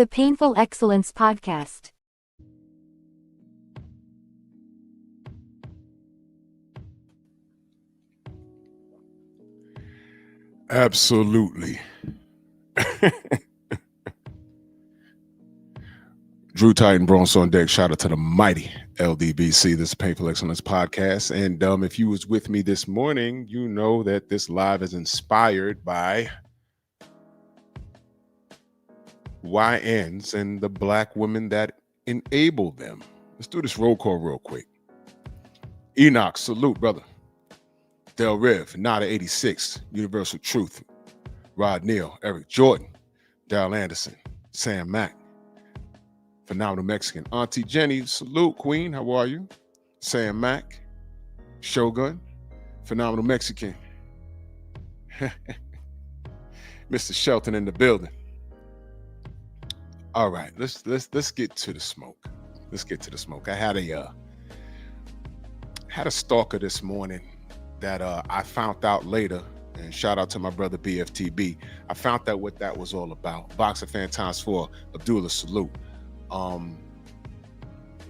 The Painful Excellence Podcast. Absolutely. Drew Titan, Bronx on deck. Shout out to the mighty LDBC. This is Painful Excellence Podcast. And if you was with me this morning, you know that this live is inspired by YNs and the black women that enable them. Let's do this roll call real quick. Enoch, salute, brother. Del Riv, Nada 86, Universal Truth. Rod Neal, Eric Jordan, Darrell Anderson, Sam Mack, Phenomenal Mexican. Auntie Jenny, salute, Queen, how are you? Sam Mack, Shogun, Phenomenal Mexican. Mr. Shelton in the building. All right, let's get to the smoke. Let's get to the smoke. I had a stalker this morning that I found out later, and shout out to my brother BFTB. I found out what that was all about. Boxer fan times 4, Abdullah, salute.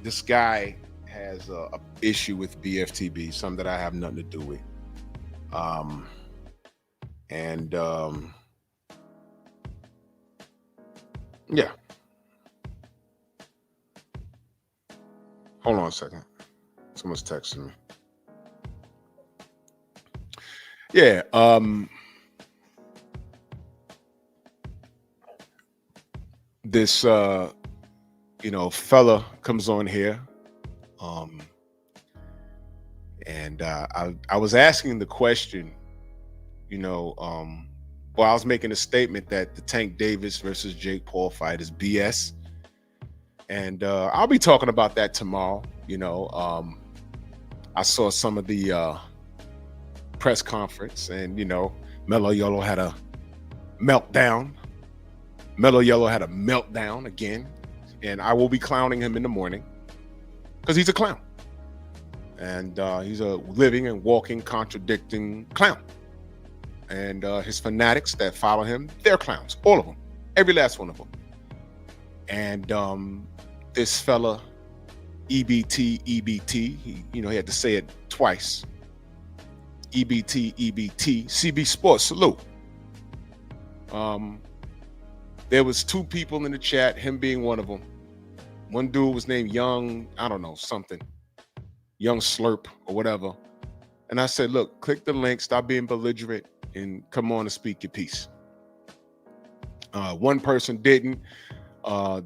This guy has a issue with BFTB, something that I have nothing to do with. Yeah. Hold on a second. Someone's texting me. Yeah, this fella comes on here, and I was asking the question, I was making a statement that the Tank Davis versus Jake Paul fight is BS, and I'll be talking about that tomorrow. I saw some of the press conference, and Mellow Yellow had a meltdown. Mellow Yellow had a meltdown again, and I will be clowning him in the morning because he's a clown, and he's a living and walking contradicting clown. And his fanatics that follow him, they're clowns, all of them, every last one of them. And this fella, EBT, he had to say it twice. EBT, CB Sports, salute. There was 2 people in the chat, him being one of them. One dude was named Young, I don't know, something. Young Slurp or whatever. And I said, look, click the link, stop being belligerent, and come on and speak your piece. One person didn't.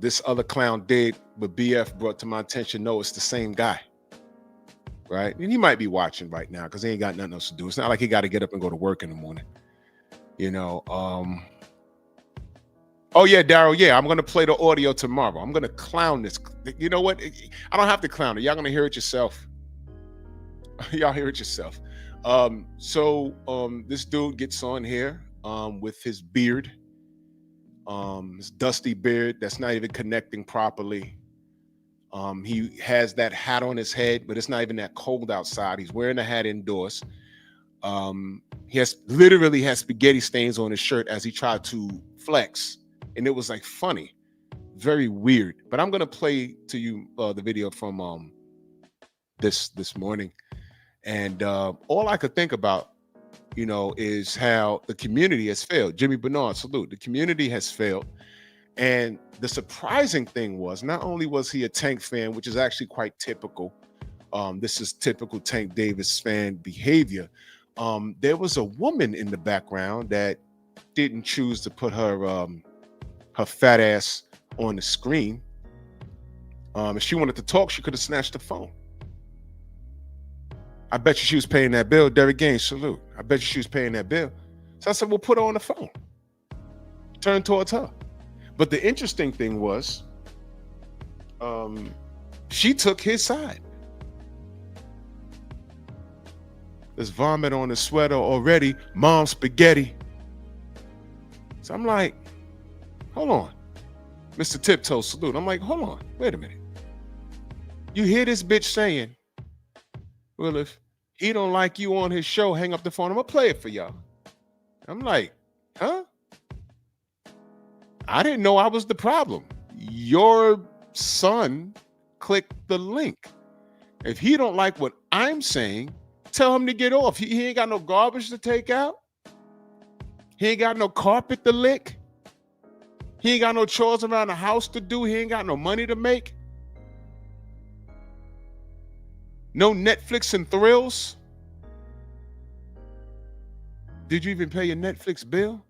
This other clown did, but BF brought to my attention, no, it's the same guy. Right? And he might be watching right now because he ain't got nothing else to do. It's not like he got to get up and go to work in the morning. Oh yeah, Daryl, yeah, I'm going to play the audio tomorrow. I'm going to clown this. You know what? I don't have to clown it. Y'all going to hear it yourself. Y'all hear it yourself. This dude gets on here with his beard, his dusty beard that's not even connecting properly. He has that hat on his head, but it's not even that cold outside. He's wearing a hat indoors. He literally has spaghetti stains on his shirt as he tried to flex. And it was like funny, very weird. But I'm going to play to you the video from this morning. And all I could think about, is how the community has failed. Jimmy Bernard, salute. The community has failed. And the surprising thing was, not only was he a Tank fan, which is actually quite typical. This is typical Tank Davis fan behavior. There was a woman in the background that didn't choose to put her fat ass on the screen. If she wanted to talk, she could have snatched the phone. I bet you she was paying that bill. Derek Gaines, salute. I bet you she was paying that bill. So I said, well, put her on the phone. Turn towards her. But the interesting thing was, she took his side. There's vomit on the sweater already. Mom spaghetti. So I'm like, hold on. Mr. Tiptoe, salute. I'm like, hold on. Wait a minute. You hear this bitch saying, well, if he don't like you on his show, hang up the phone. I'm going to play it for y'all. I'm like, huh? I didn't know I was the problem. your son click the link. If he don't like what I'm saying, tell him to get off. He ain't got no garbage to take out. He ain't got no carpet to lick. He ain't got no chores around the house to do. He ain't got no money to make. No Netflix and thrills. Did you even pay your Netflix bill?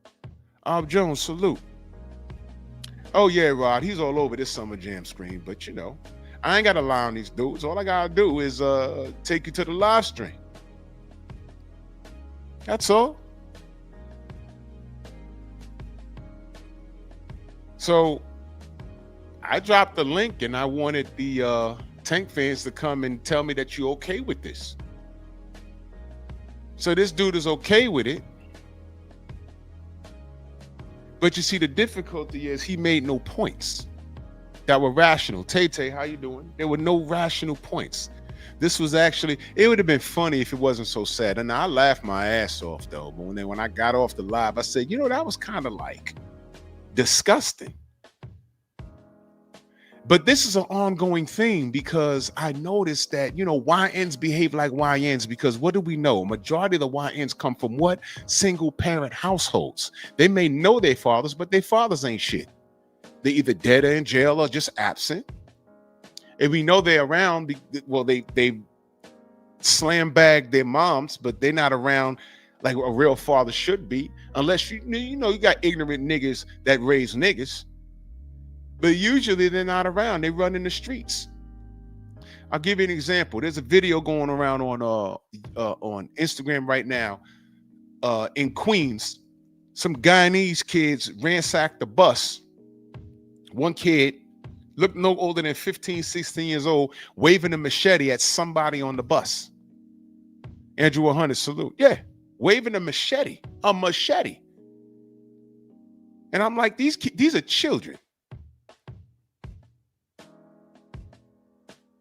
Jones, salute. Oh yeah, Rod, he's all over this Summer Jam screen, but you know, I ain't got to lie on these dudes. All I got to do is take you to the live stream. That's all. So I dropped the link and I wanted the Tank fans to come and tell me that you're okay with this. So this dude is okay with it. But you see, the difficulty is he made no points that were rational. Tay, how you doing? There were no rational points. This was actually, it would have been funny if it wasn't so sad. And I laughed my ass off though. But when I got off the live, I said, you know, that was kind of like disgusting. But this is an ongoing thing because I noticed that, you know, YNs behave like YNs because what do we know? Majority of the YNs come from what? Single parent households. They may know their fathers, but their fathers ain't shit. They're either dead or in jail or just absent. And we know they're around. Well, they slam bag their moms, but they're not around like a real father should be, unless you got ignorant niggas that raise niggas. But usually they're not around. They run in the streets. I'll give you an example. There's a video going around on Instagram right now in Queens. Some Guyanese kids ransacked the bus. One kid looked no older than 15, 16 years old, waving a machete at somebody on the bus. Andrew 100, salute. Yeah, waving a machete. And I'm like, these are children.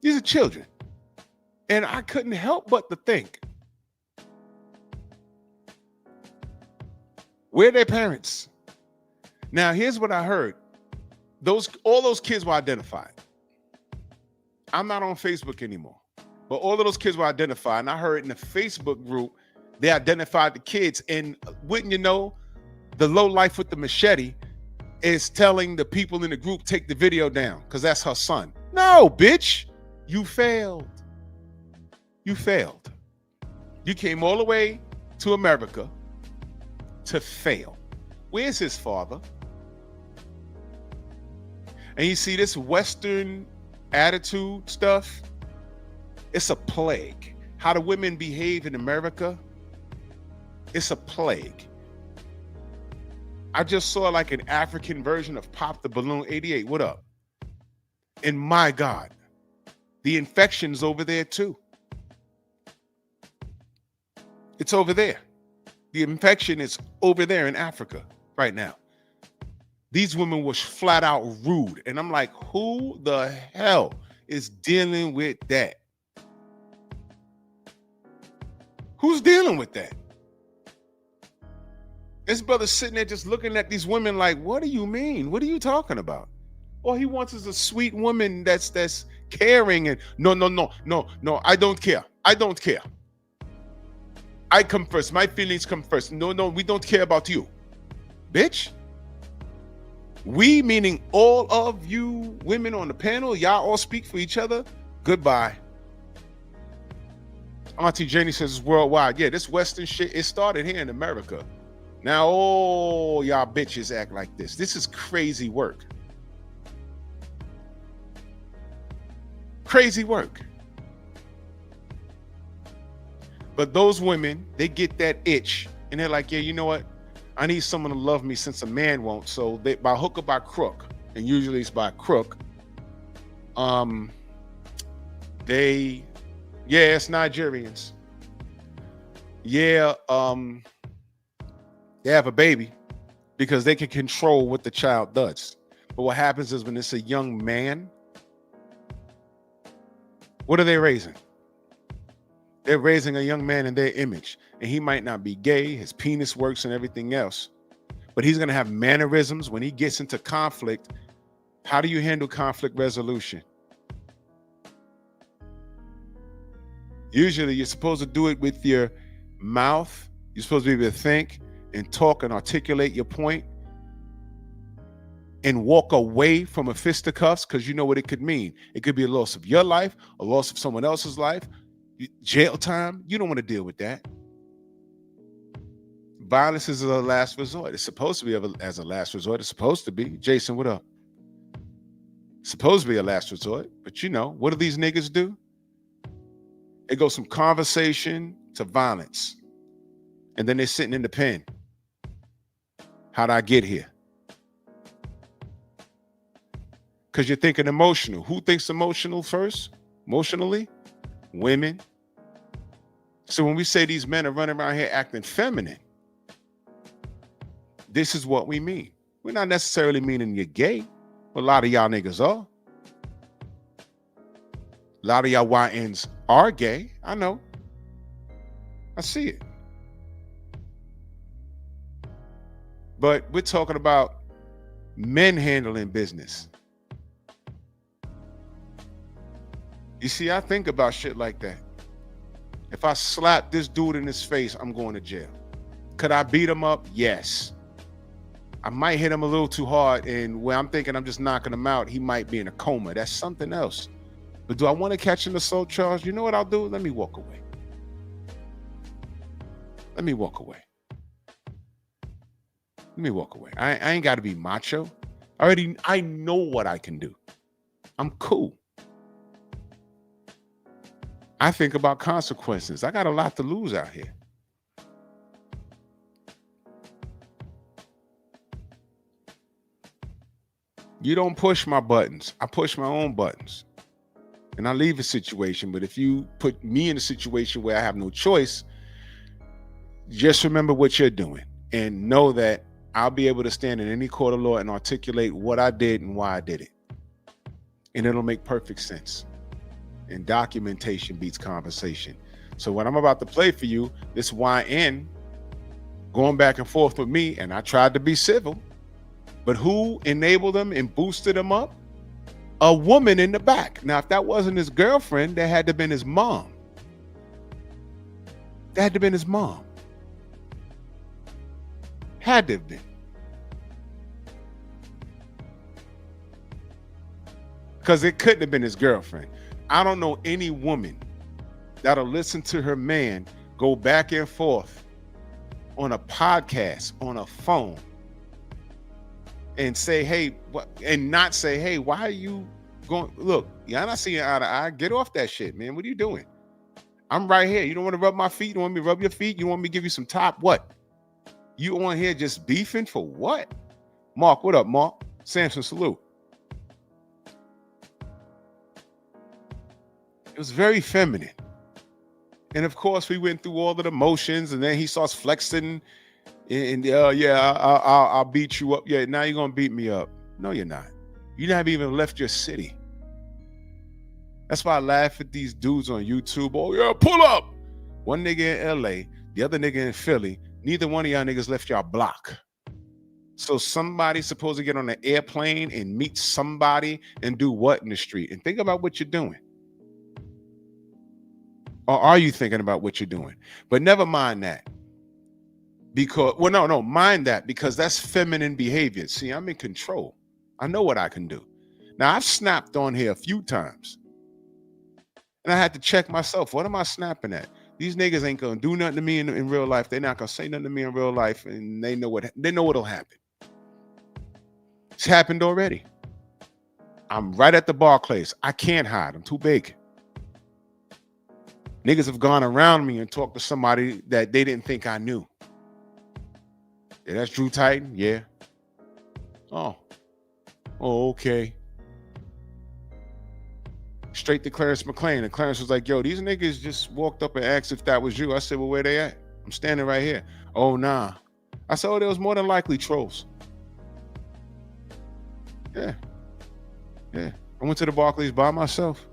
These are children. And I couldn't help but to think, where are their parents? Now, here's what I heard. All those kids were identified. I'm not on Facebook anymore, but all of those kids were identified. And I heard in the Facebook group, they identified the kids. And wouldn't you know, the low life with the machete is telling the people in the group, take the video down because that's her son. No, bitch. You failed. You failed. You came all the way to America to fail. Where's his father? And you see this Western attitude stuff, it's a plague. How the women behave in America, it's a plague. I just saw like an African version of Pop the Balloon 88. What up? And my God, the infection's over there too. It's over there. The infection is over there in Africa right now. These women were flat out rude. And I'm like, who the hell is dealing with that? Who's dealing with that? This brother's sitting there just looking at these women like, what do you mean? What are you talking about? All he wants is a sweet woman that's caring and no, I don't care. I don't care. I come first. My feelings come first. No, we don't care about you. Bitch. We, meaning all of you women on the panel, y'all all speak for each other. Goodbye. Auntie Jenny says it's worldwide. Yeah, this Western shit, it started here in America. Now all y'all bitches act like this. This is crazy work. Crazy work. But those women, they get that itch and they're like, yeah, you know what? I need someone to love me since a man won't. So they, by hook or by crook, and usually it's by crook, it's Nigerians. Yeah, they have a baby because they can control what the child does. But what happens is when it's a young man, what are they raising? They're raising a young man in their image. And he might not be gay, his penis works and everything else. But he's going to have mannerisms when he gets into conflict. How do you handle conflict resolution? Usually you're supposed to do it with your mouth. You're supposed to be able to think and talk and articulate your point and walk away from a fisticuffs, because you know what it could mean. It could be a loss of your life, a loss of someone else's life, jail time. You don't want to deal with that. Violence is a last resort. It's supposed to be as a last resort. It's supposed to be. Jason, what up? It's supposed to be a last resort. But you know, what do these niggas do? It goes from conversation to violence. And then they're sitting in the pen. How'd I get here? Because you're thinking emotional. Who thinks emotional first? Emotionally? Women. So when we say these men are running around here acting feminine, this is what we mean. We're not necessarily meaning you're gay. A lot of y'all niggas are. A lot of y'all YNs are gay. I know. I see it. But we're talking about men handling business. You see, I think about shit like that. If I slap this dude in his face, I'm going to jail. Could I beat him up? Yes. I might hit him a little too hard, and where I'm thinking I'm just knocking him out, he might be in a coma. That's something else. But do I want to catch an assault charge? You know what I'll do? Let me walk away. Let me walk away. Let me walk away. I ain't got to be macho. I know what I can do. I'm cool. I think about consequences. I got a lot to lose out here. You don't push my buttons. I push my own buttons. And I leave a situation. But if you put me in a situation where I have no choice, just remember what you're doing and know that I'll be able to stand in any court of law and articulate what I did and why I did it. And it'll make perfect sense. And documentation beats conversation. So what I'm about to play for you, this YN going back and forth with me, and I tried to be civil, but who enabled him and boosted him up? A woman in the back. Now, if that wasn't his girlfriend, that had to have been his mom. That had to have been his mom. Had to have been. Because it couldn't have been his girlfriend. I don't know any woman that'll listen to her man go back and forth on a podcast, on a phone, and say, hey, and not say, hey, why are you going? Look, y'all not seeing eye to eye. Get off that shit, man. What are you doing? I'm right here. You don't want to rub my feet? You don't want me to rub your feet? You want me to give you some top? What? You on here just beefing for what? Mark, what up, Mark? Samson, salute. It was very feminine. And of course, we went through all of the motions, and then he starts flexing and I'll beat you up. Yeah, now you're going to beat me up. No, you're not. You haven't even left your city. That's why I laugh at these dudes on YouTube. Oh, yeah, pull up. One nigga in LA, the other nigga in Philly. Neither one of y'all niggas left y'all block. So somebody's supposed to get on an airplane and meet somebody and do what in the street? And think about what you're doing. Or are you thinking about what you're doing? But never mind that. Because, well, no, mind that, because that's feminine behavior. See, I'm in control. I know what I can do. Now, I've snapped on here a few times. And I had to check myself. What am I snapping at? These niggas ain't gonna do nothing to me in real life. They're not gonna say nothing to me in real life, and they know what'll happen. It's happened already. I'm right at the Barclays. I can't hide. I'm too big. Niggas have gone around me and talked to somebody that they didn't think I knew. Yeah, that's Drew Titan. Yeah. Oh, okay. Straight to Clarence McLean. And Clarence was like, yo, these niggas just walked up and asked if that was you. I said, well, where they at? I'm standing right here. Oh, nah. I said, oh, there was more than likely trolls. Yeah. I went to the Barclays by myself.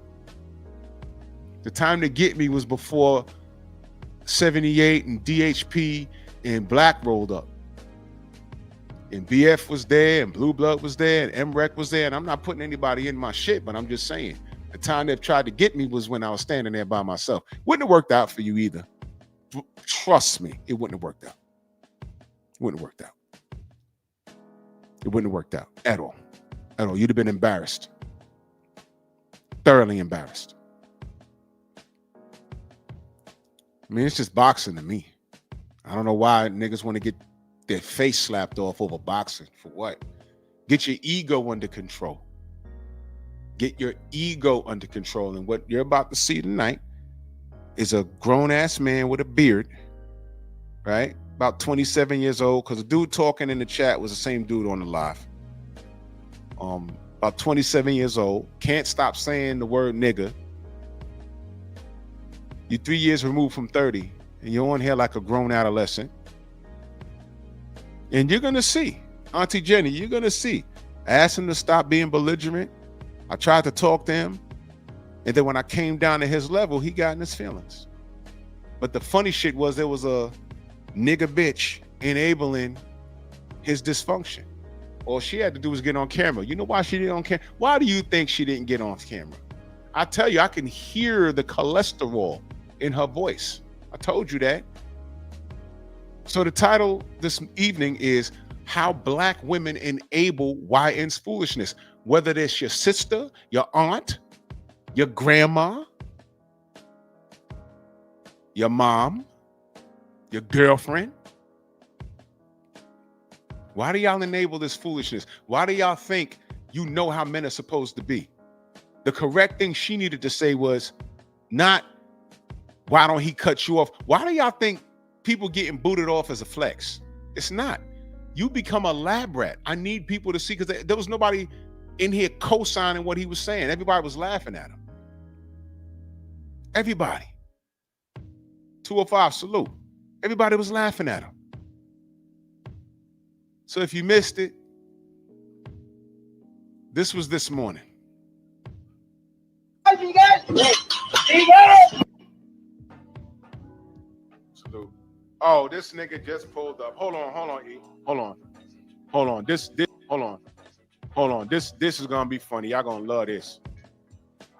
The time to get me was before 78 and DHP and Black rolled up. And BF was there, and Blue Blood was there, and MREC was there. And I'm not putting anybody in my shit, but I'm just saying the time they've tried to get me was when I was standing there by myself. Wouldn't have worked out for you either. Trust me, it wouldn't have worked out. It wouldn't have worked out. It wouldn't have worked out at all. At all. You'd have been embarrassed. Thoroughly embarrassed. I mean, it's just boxing to me. I don't know why niggas want to get their face slapped off over boxing. For what? Get your ego under control. Get your ego under control. And what you're about to see tonight is a grown-ass man with a beard, right? About 27 years old, because the dude talking in the chat was the same dude on the live. About 27 years old, can't stop saying the word nigga. You're 3 years removed from 30, and you're on here like a grown adolescent. And you're going to see, Auntie Jenny, you're going to see. I asked him to stop being belligerent. I tried to talk to him. And then when I came down to his level, he got in his feelings. But the funny shit was there was a nigga bitch enabling his dysfunction. All she had to do was get on camera. You know why she didn't on camera? Why do you think she didn't get on camera? I tell you, I can hear the cholesterol in her voice. I told you that. So the title this evening is How Black Women Enable YN's Foolishness. Whether it's your sister, your aunt, your grandma, your mom, your girlfriend. Why do y'all enable this foolishness? Why do y'all think you know how men are supposed to be? The correct thing she needed to say was not, why don't he cut you off? Why do y'all think people getting booted off as a flex? It's not. You become a lab rat. I need people to see, because there was nobody in here co-signing what he was saying. Everybody was laughing at him. Everybody. 205, salute. Everybody was laughing at him. So if you missed it, this was this morning. Salute. Oh, this nigga just pulled up. Hold on, E. Hold on. This is gonna be funny. Y'all gonna love this.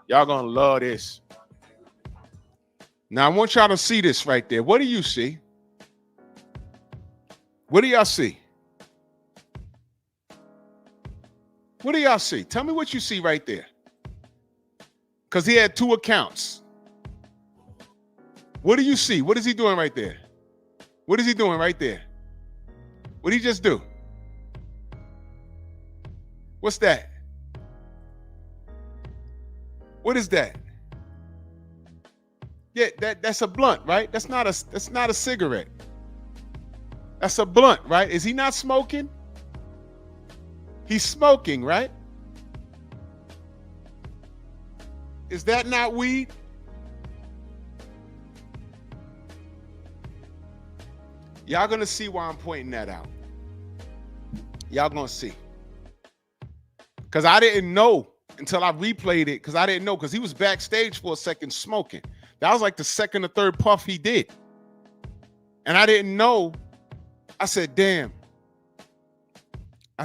Y'all gonna love this. Now I want y'all to see this right there. What do you see? What do y'all see? What do y'all see? Tell me what you see right there. Because he had two accounts. What do you see? What is he doing right there? What is he doing right there? What did he just do? What's that? What is that? Yeah, that's a blunt, right? That's not a cigarette. That's a blunt, right? Is he not smoking? He's smoking, right? Is that not weed? Y'all gonna see why I'm pointing that out. Y'all gonna see. Because I didn't know until I replayed it, because I didn't know, because he was backstage for a second smoking. That was like the second or third puff he did. And I didn't know. I said, damn, I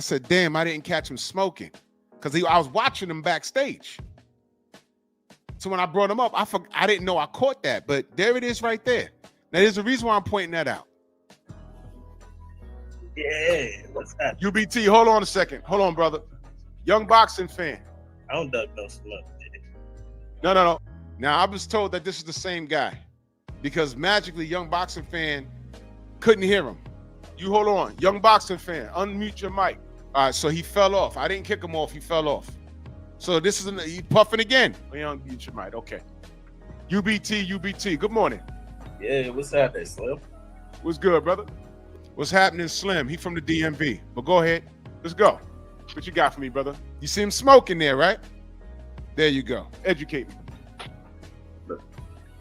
didn't catch him smoking, because I was watching him backstage. So when I brought him up, I didn't know I caught that, but there it is right there. Now there's a reason why I'm pointing that out. Yeah, what's that? UBT, hold on a second. Hold on, brother. Young boxing fan. I don't duck no smoke. No. Now I was told that this is the same guy, because magically Young Boxing Fan couldn't hear him. You hold on. Young Boxing Fan, unmute your mic. All right, so he fell off. I didn't kick him off. He fell off. So this is he puffing again. Unmute your mic. Okay. UBT. Good morning. Yeah, what's happening, Slim? What's good, brother? What's happening, Slim? He from the DMV. But go ahead. Let's go. What you got for me, brother? You see him smoking there, right? There you go. Educate me.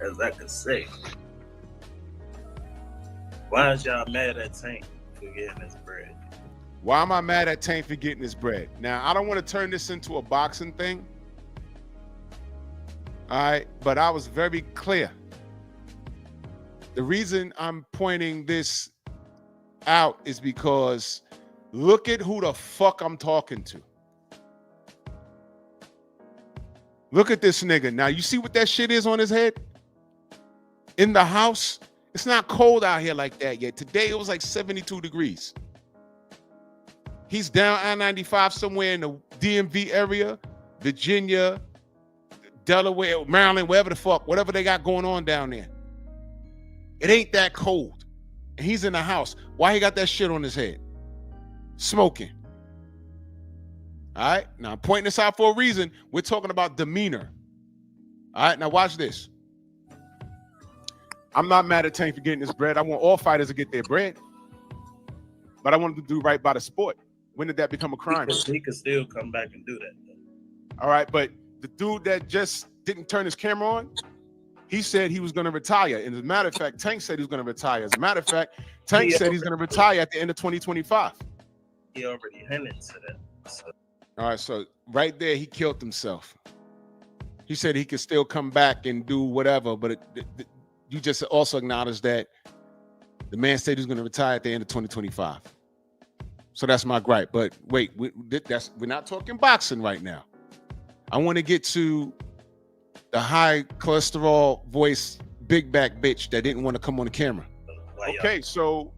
As I could say, why is y'all mad at Tank for getting his bread? Why am I mad at Tank for getting his bread? Now, I don't want to turn this into a boxing thing. All right, but I was very clear. The reason I'm pointing this out is because Look at who the fuck I'm talking to. Look at this nigga. Now, you see what that shit is on his head? In the house? It's not cold out here like that yet. Today, it was like 72 degrees. He's down I-95 somewhere in the DMV area, Virginia, Delaware, Maryland, wherever the fuck, whatever they got going on down there. It ain't that cold. And he's in the house. Why he got that shit on his head? Smoking. All right, now I'm pointing this out for a reason. We're talking about demeanor. All right, now watch this. I'm not mad at Tank for getting his bread. I want all fighters to get their bread. But I want them to do right by the sport. When did that become a crime? He could still come back and do that, though. All right, but the dude that just didn't turn his camera on, he said he was going to retire. And as a matter of fact, Tank said he was going to retire. As a matter of fact, Tank said he's going to retire at the end of 2025. He already hinted to that. So. All right, so right there, he killed himself. He said he could still come back and do whatever, but you just also acknowledge that the man said he's going to retire at the end of 2025. So that's my gripe. But wait, we're not talking boxing right now. I want to get to the high cholesterol voice, big back bitch that didn't want to come on the camera. Okay, so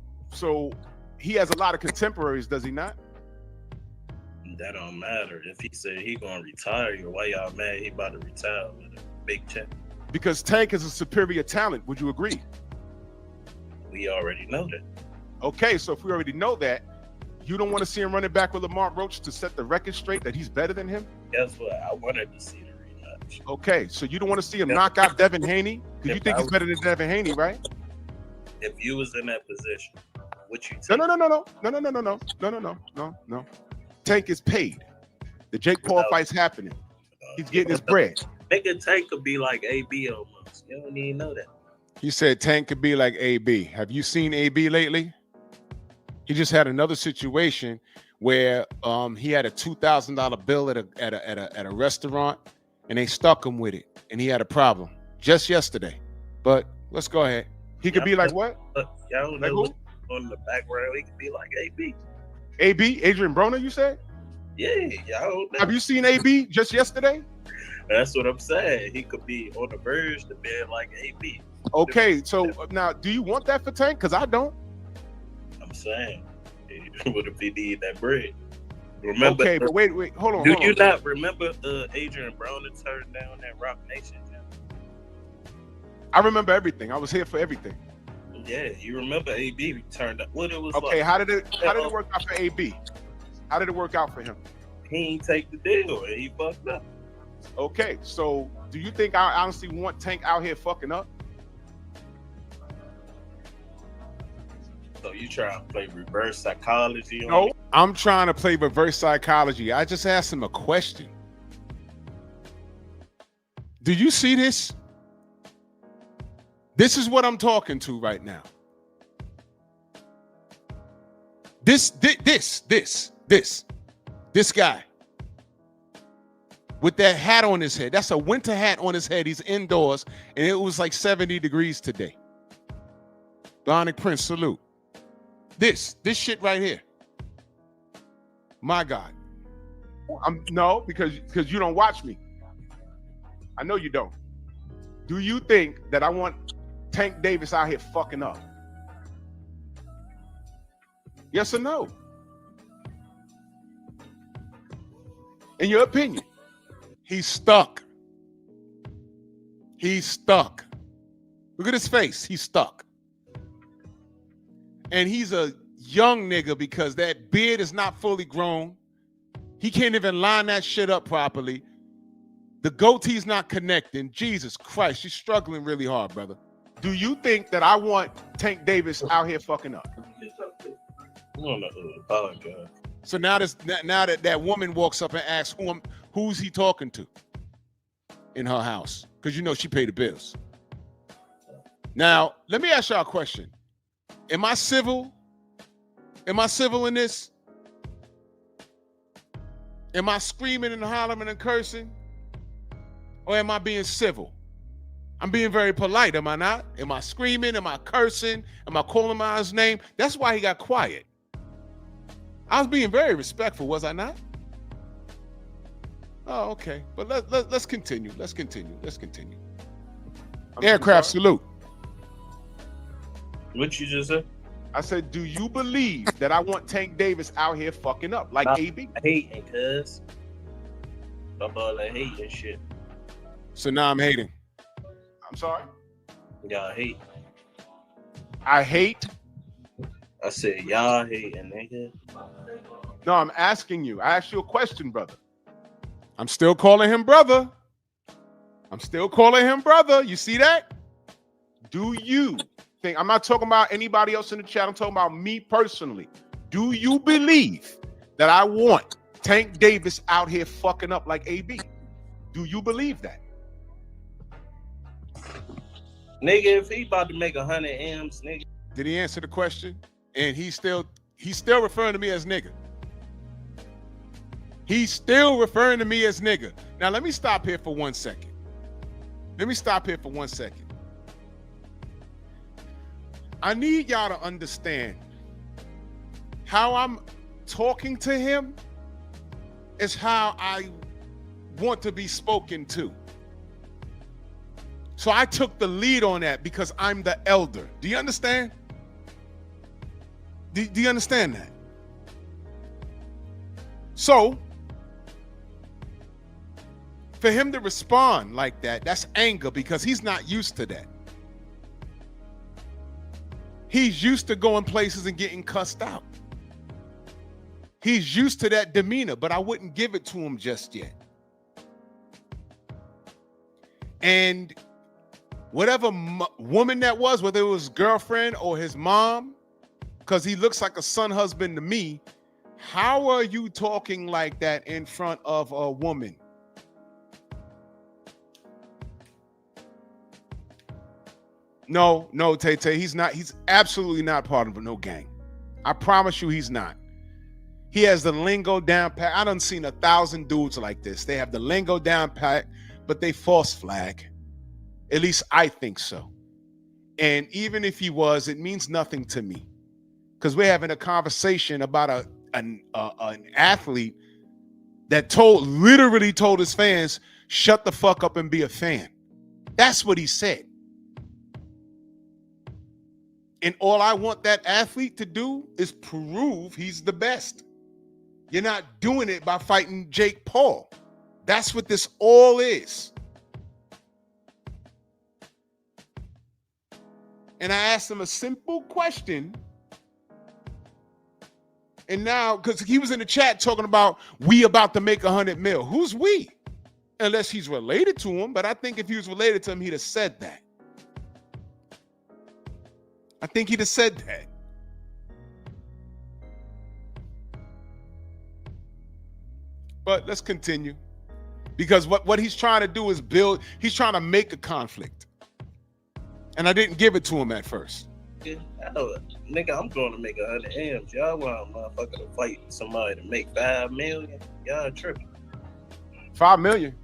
he has a lot of contemporaries, does he not? That don't matter. If he said he gonna retire, why y'all mad he about to retire with a big check? Because Tank is a superior talent. Would you agree? We already know that. Okay, so if we already know that, you don't want to see him running back with Lamar Roach to set the record straight that he's better than him? Guess what? I wanted to see the rematch. Okay, so you don't want to see him knock out Devin Haney? Because you think he's better than Devin Haney, right? If you was in that position, would you take? No. Tank is paid. The Jake Paul fight's happening. He's getting his bread. Nigga, Tank could be like AB almost. You don't even know that. He said Tank could be like AB. Have you seen AB lately? He just had another situation where he had a $2,000 bill at a restaurant, and they stuck him with it, and he had a problem just yesterday. But let's go ahead. He could be like what? Y'all don't know on the background. He could be like AB. AB, Adrian Broner, you said? Yeah, y'all know. Have you seen AB just yesterday? That's what I'm saying. He could be on the verge to be like AB. Okay, so now, do you want that for Tank? Because I don't. I'm saying, what if he need that bread? Remember? Okay, but wait, hold on. Do you not remember Adrian Broner turned down that Rock Nation? I remember everything. I was here for everything. Yeah, you remember AB turned up. What it was okay, like. how did it work out for AB? How did it work out for him? He ain't take the deal and he fucked up. Okay, so do you think I honestly want Tank out here fucking up? So you trying to play reverse psychology on No, me? I'm trying to play reverse psychology. I just asked him a question. Do you see this? This is what I'm talking to right now. This guy with that hat on his head. That's a winter hat on his head. He's indoors, and it was like 70 degrees today. Bionic Prince, salute. This shit right here. My God. No, because you don't watch me. I know you don't. Do you think that I want Tank Davis out here fucking up? Yes or no? In your opinion, he's stuck. He's stuck. Look at his face. He's stuck. And he's a young nigga because that beard is not fully grown. He can't even line that shit up properly. The goatee's not connecting. Jesus Christ, you're struggling really hard, brother. Do you think that I want Tank Davis out here fucking up? So now that woman walks up and asks who's he talking to in her house, because you know she paid the bills. Now let me ask y'all a question. Am I civil? Am I civil in this? Am I screaming and hollering and cursing? Or am I being civil? I'm being very polite, am I not? Am I screaming? Am I cursing? Am I calling him by his name? That's why he got quiet. I was being very respectful, was I not? Oh, okay. But let's continue. Let's continue. Aircraft salute. What you just said? I said, do you believe that I want Tank Davis out here fucking up like AB? Hating, cuz. Stop all that hating shit. So now I'm hating. I'm sorry? Y'all hate. I hate? I said y'all hating, nigga. No, I'm asking you. I asked you a question, brother. I'm still calling him brother. You see that? Do you think, I'm not talking about anybody else in the chat, I'm talking about me personally. Do you believe that I want Tank Davis out here fucking up like AB? Do you believe that? Nigga, if he about to make 100 M's, nigga. Did he answer the question? And he's still referring to me as nigga. He's still referring to me as nigga. Now let me stop here for 1 second. I need y'all to understand how I'm talking to him is how I want to be spoken to. So I took the lead on that because I'm the elder. Do you understand? Do you understand that? So for him to respond like that, that's anger because he's not used to that. He's used to going places and getting cussed out. He's used to that demeanor, but I wouldn't give it to him just yet. And whatever woman that was, whether it was girlfriend or his mom, because he looks like a son husband to me, how are you talking like that in front of a woman? No, Tay-Tay, he's absolutely not part of no gang. I promise you he's not. He has the lingo down pat. I done seen 1,000 dudes like this. They have the lingo down pat, but they false flag. At least I think so. And even if he was, it means nothing to me. Because we're having a conversation about an athlete that literally told his fans, shut the fuck up and be a fan. That's what he said. And all I want that athlete to do is prove he's the best. You're not doing it by fighting Jake Paul. That's what this all is. And I asked him a simple question. And now, because he was in the chat talking about we about to make 100 mil. Who's we? Unless he's related to him. But I think if he was related to him, he'd have said that. I think he'd have said that. But let's continue. Because what he's trying to do is he's trying to make a conflict. And I didn't give it to him at first. Yeah, nigga, I'm going to make 100 M's. Y'all want a motherfucker to fight somebody to make 5 million? Y'all tripping. 5 million?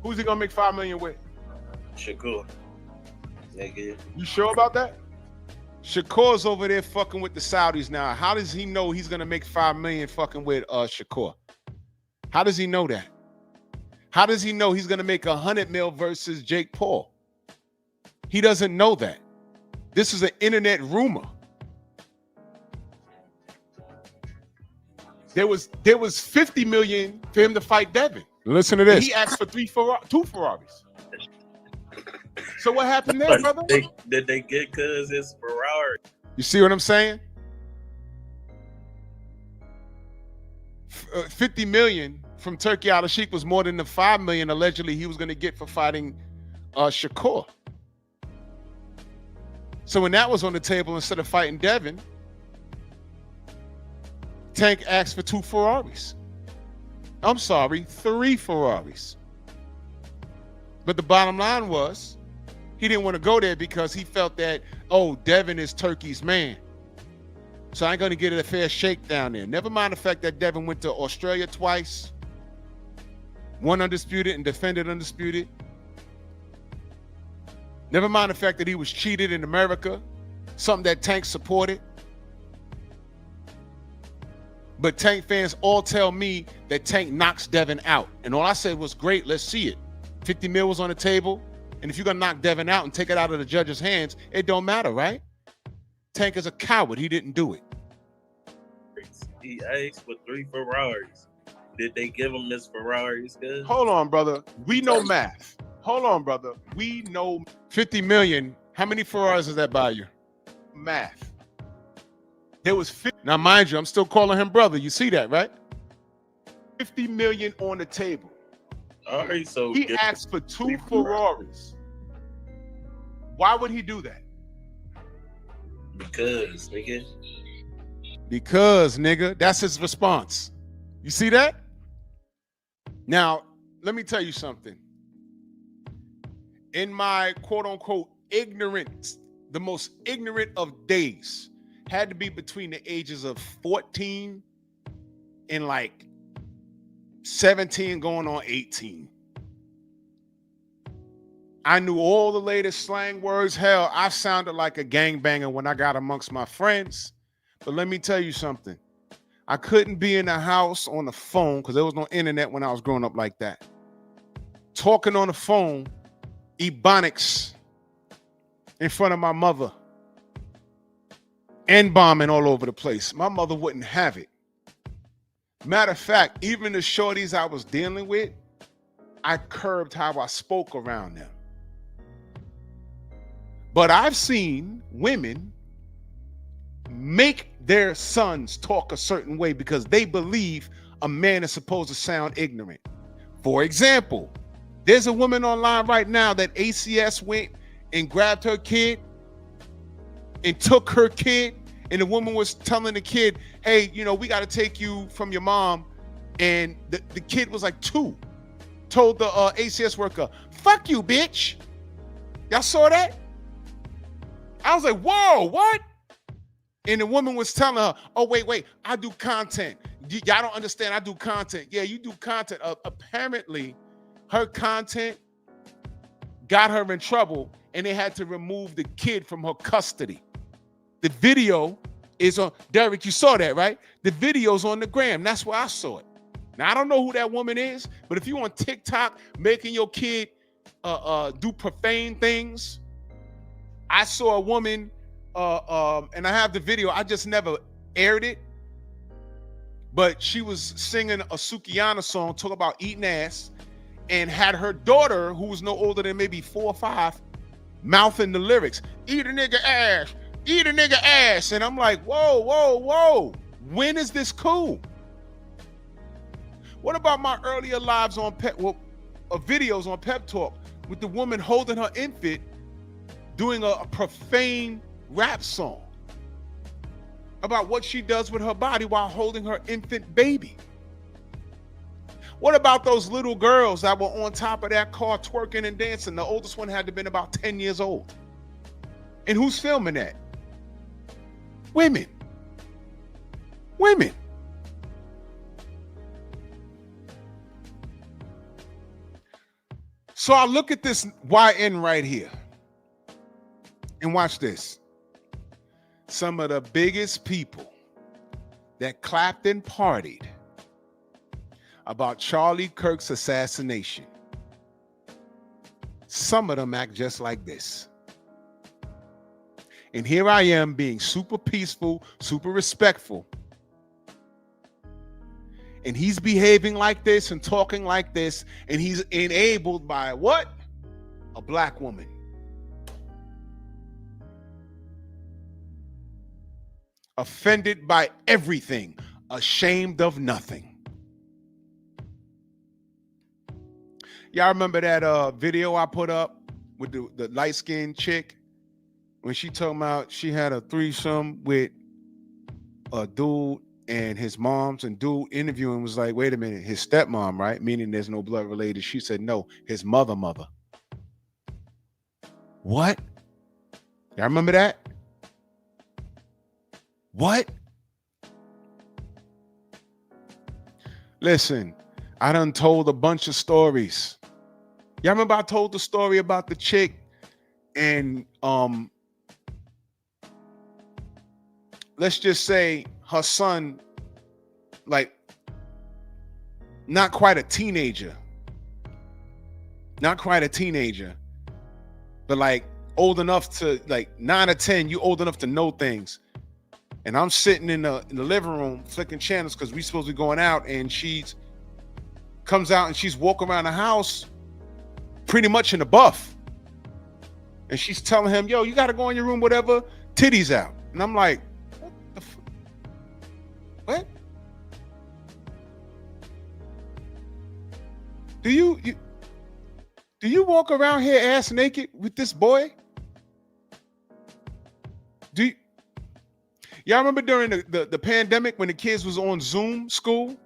Who's he going to make 5 million with? Shakur. Nigga. You sure about that? Shakur's over there fucking with the Saudis now. How does he know he's going to make 5 million fucking with Shakur? How does he know that? How does he know he's going to make 100 mil versus Jake Paul? He doesn't know that. This is an internet rumor. There was 50 million for him to fight Devin. Listen to this. He asked for 2 Ferraris. So what happened there, brother? Did they get cuz it's Ferrari? You see what I'm saying? 50 million from Turkey Al-Sheikh was more than the 5 million allegedly he was going to get for fighting Shakur. So when that was on the table, instead of fighting Devin, Tank asked for 2 Ferraris. I'm sorry, 3 Ferraris. But the bottom line was, he didn't want to go there because he felt that, oh, Devin is Turkey's man. So I ain't going to get a fair shake down there. Never mind the fact that Devin went to Australia twice, won undisputed and defended undisputed. Never mind the fact that he was cheated in America, something that Tank supported. But Tank fans all tell me that Tank knocks Devin out. And all I said was, great, let's see it. 50 mil was on the table. And if you're going to knock Devin out and take it out of the judge's hands, it don't matter, right? Tank is a coward. He didn't do it. He asked for 3 Ferraris. Did they give him his Ferraris? Good? Hold on, brother. We know math. Hold on, brother. We know 50 million. How many Ferraris does that buy you? Math. There was 50. Now, mind you, I'm still calling him brother. You see that, right? 50 million on the table. All right, so he asked for 2 Ferraris. Why would he do that? Because, nigga, that's his response. You see that? Now, let me tell you something. In my quote unquote ignorance, the most ignorant of days, had to be between the ages of 14 and like 17 going on 18. I knew all the latest slang words. Hell, I sounded like a gangbanger when I got amongst my friends. But let me tell you something. I couldn't be in the house on the phone because there was no internet when I was growing up like that. Talking on the phone, ebonics in front of my mother. N-bombing all over the place. My mother wouldn't have it. Matter of fact, even the shorties I was dealing with, I curbed how I spoke around them. But I've seen women make their sons talk a certain way because they believe a man is supposed to sound ignorant. For example, there's a woman online right now that ACS went and grabbed her kid and took her kid, and the woman was telling the kid, hey, you know, we got to take you from your mom. And the kid was like 2, told the ACS worker, fuck you, bitch. Y'all saw that? I was like, whoa, what? And the woman was telling her, oh, wait, I do content. Y'all don't understand, I do content. Yeah, you do content. Apparently, her content got her in trouble, and they had to remove the kid from her custody. The video is on, Derek, you saw that, right? The video's on the gram. That's where I saw it. Now, I don't know who that woman is, but if you on TikTok making your kid do profane things, I saw a woman, and I have the video. I just never aired it, but she was singing a Sukiyana song, talking about eating ass, and had her daughter, who was no older than maybe 4 or 5, mouthing the lyrics, eat a nigga ass, eat a nigga ass. And I'm like, whoa. When is this cool? What about my earlier lives on videos on Pep Talk with the woman holding her infant doing a profane rap song about what she does with her body while holding her infant baby? What about those little girls that were on top of that car twerking and dancing? The oldest one had to have been about 10 years old. And who's filming that? Women. So I look at this YN right here and watch this. Some of the biggest people that clapped and partied about Charlie Kirk's assassination, some of them act just like this. And here I am being super peaceful, super respectful. And he's behaving like this and talking like this, and he's enabled by what? A black woman. Offended by everything, ashamed of nothing. Y'all remember that video I put up with the light-skinned chick when she talking about she had a threesome with a dude and his moms, and dude interviewing was like, wait a minute, his stepmom, right? Meaning there's no blood related. She said, no, his mother. What? Y'all remember that? What? Listen, I done told a bunch of stories. Y'all remember I told the story about the chick and let's just say her son like not quite a teenager. Not quite a teenager, but like old enough to, like 9 or 10, you old enough to know things. And I'm sitting in the living room flicking channels because we supposed to be going out, and she comes out and she's walking around the house pretty much in a buff. And she's telling him, yo, you got to go in your room, whatever, titties out. And I'm like, what the what? Do you walk around here ass naked with this boy? Y'all remember during the pandemic when the kids was on Zoom school?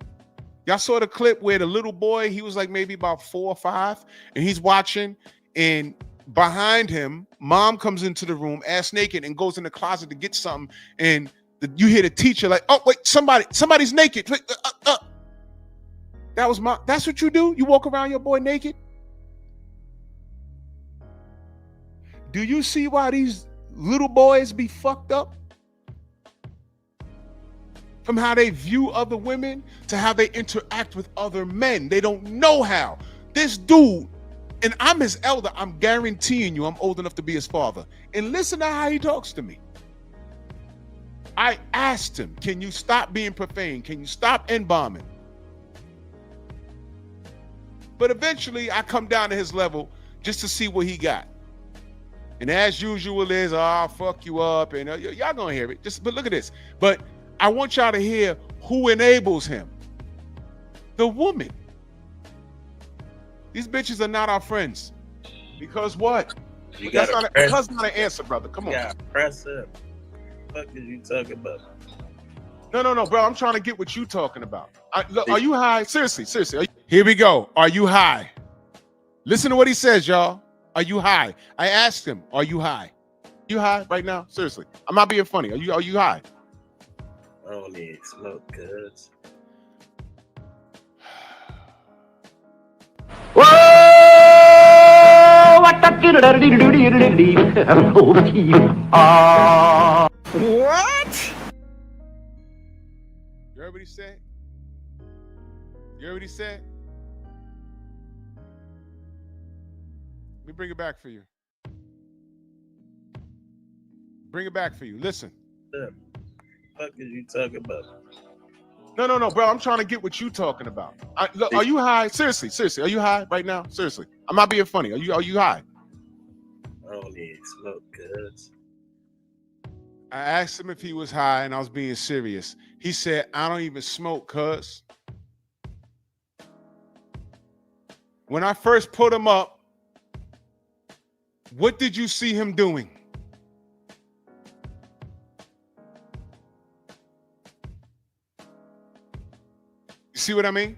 Y'all saw the clip where the little boy, he was like maybe about 4 or 5, and he's watching, and behind him, mom comes into the room ass naked and goes in the closet to get something, and you hear the teacher like, oh wait, somebody's naked. That's what you do? You walk around your boy naked? Do you see why these little boys be fucked up? From how they view other women to how they interact with other men. They don't know how. This dude, and I'm his elder, I'm guaranteeing you I'm old enough to be his father. And listen to how he talks to me. I asked him, can you stop being profane? Can you stop N-bombing? But eventually I come down to his level just to see what he got. And as usual is, oh, I'll fuck you up. And y'all gonna hear it. But look at this. But I want y'all to hear who enables him. The woman. These bitches are not our friends. Because what? That's not an answer, brother. Come on. Yeah, press it. What is you talking about? No, bro. I'm trying to get what you talking about. Look, are you high? Seriously. Here we go. Are you high? Listen to what he says, y'all. Are you high? I asked him, are you high? You high right now? Seriously. I'm not being funny. Are you high? I don't need smoke, cuz. Whoa! What? You heard what he said? You heard what he said? Let me bring it back for you. Bring it back for you. Listen. What is you talking about? No, bro. I'm trying to get what you talking about. Look, are you high? Seriously. Are you high right now? Seriously. I'm not being funny. Are you high? I don't need smoke, cuz. I asked him if he was high, and I was being serious. He said, I don't even smoke, cuz. When I first put him up, what did you see him doing? You see what I mean?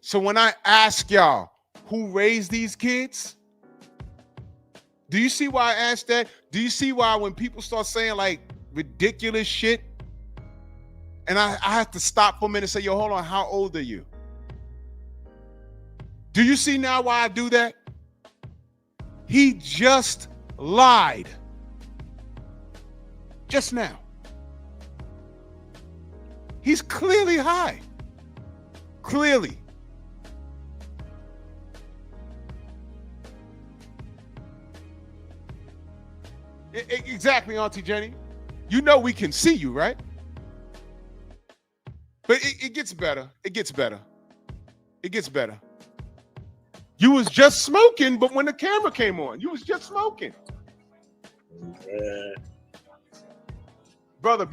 So when I ask y'all who raised these kids, do you see why I asked that? Do you see why when people start saying like ridiculous shit, and I have to stop for a minute and say, yo, hold on, how old are you? Do you see now why I do that? He just lied. Just now. He's clearly high. Clearly. Exactly, Auntie Jenny. You know we can see you, right? But it gets better. It gets better. It gets better. You was just smoking, but when the camera came on, you was just smoking. Brother.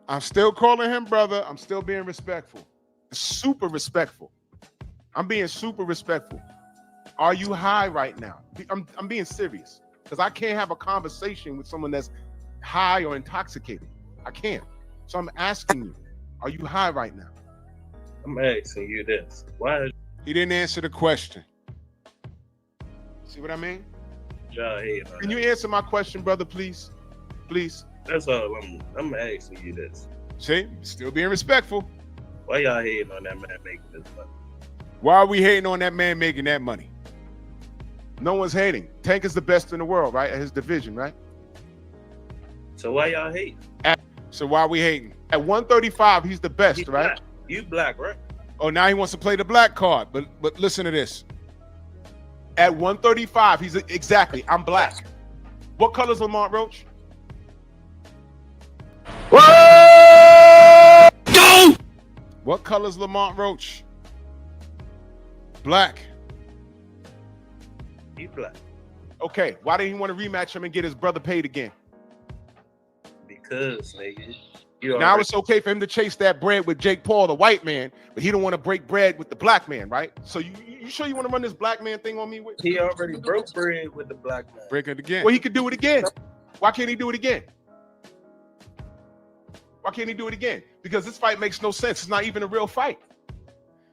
I'm still calling him brother. I'm still being respectful. Super respectful. I'm being super respectful. Are you high right now? I'm being serious. Because I can't have a conversation with someone that's high or intoxicated. I can't. So I'm asking you, are you high right now? I'm asking you this. Why? He didn't answer the question. See what I mean? Y'all hating on Can that? you answer my question, brother, please? Please. That's all I'm asking you this. See, still being respectful. Why y'all hating on that man making this money? Why are we hating on that man making that money? No one's hating. Tank is the best in the world, right? At his division, right? So why y'all hate? So why are we hating? At 135, he's the best, He's right? black. You black, right? Oh, now he wants to play the black card. But listen to this. At 135, he's exactly. I'm black. What color is Lamont Roach? Go! What color is Lamont Roach? Black. He black. Okay, why didn't he want to rematch him and get his brother paid again? Because, nigga. Now it's okay for him to chase that bread with Jake Paul, the white man, but he don't want to break bread with the black man, right? So you sure you want to run this black man thing on me? He already broke bread with the black man. Break it again. Well, he could do it again. Why can't he do it again? Why can't he do it again? Because this fight makes no sense. It's not even a real fight.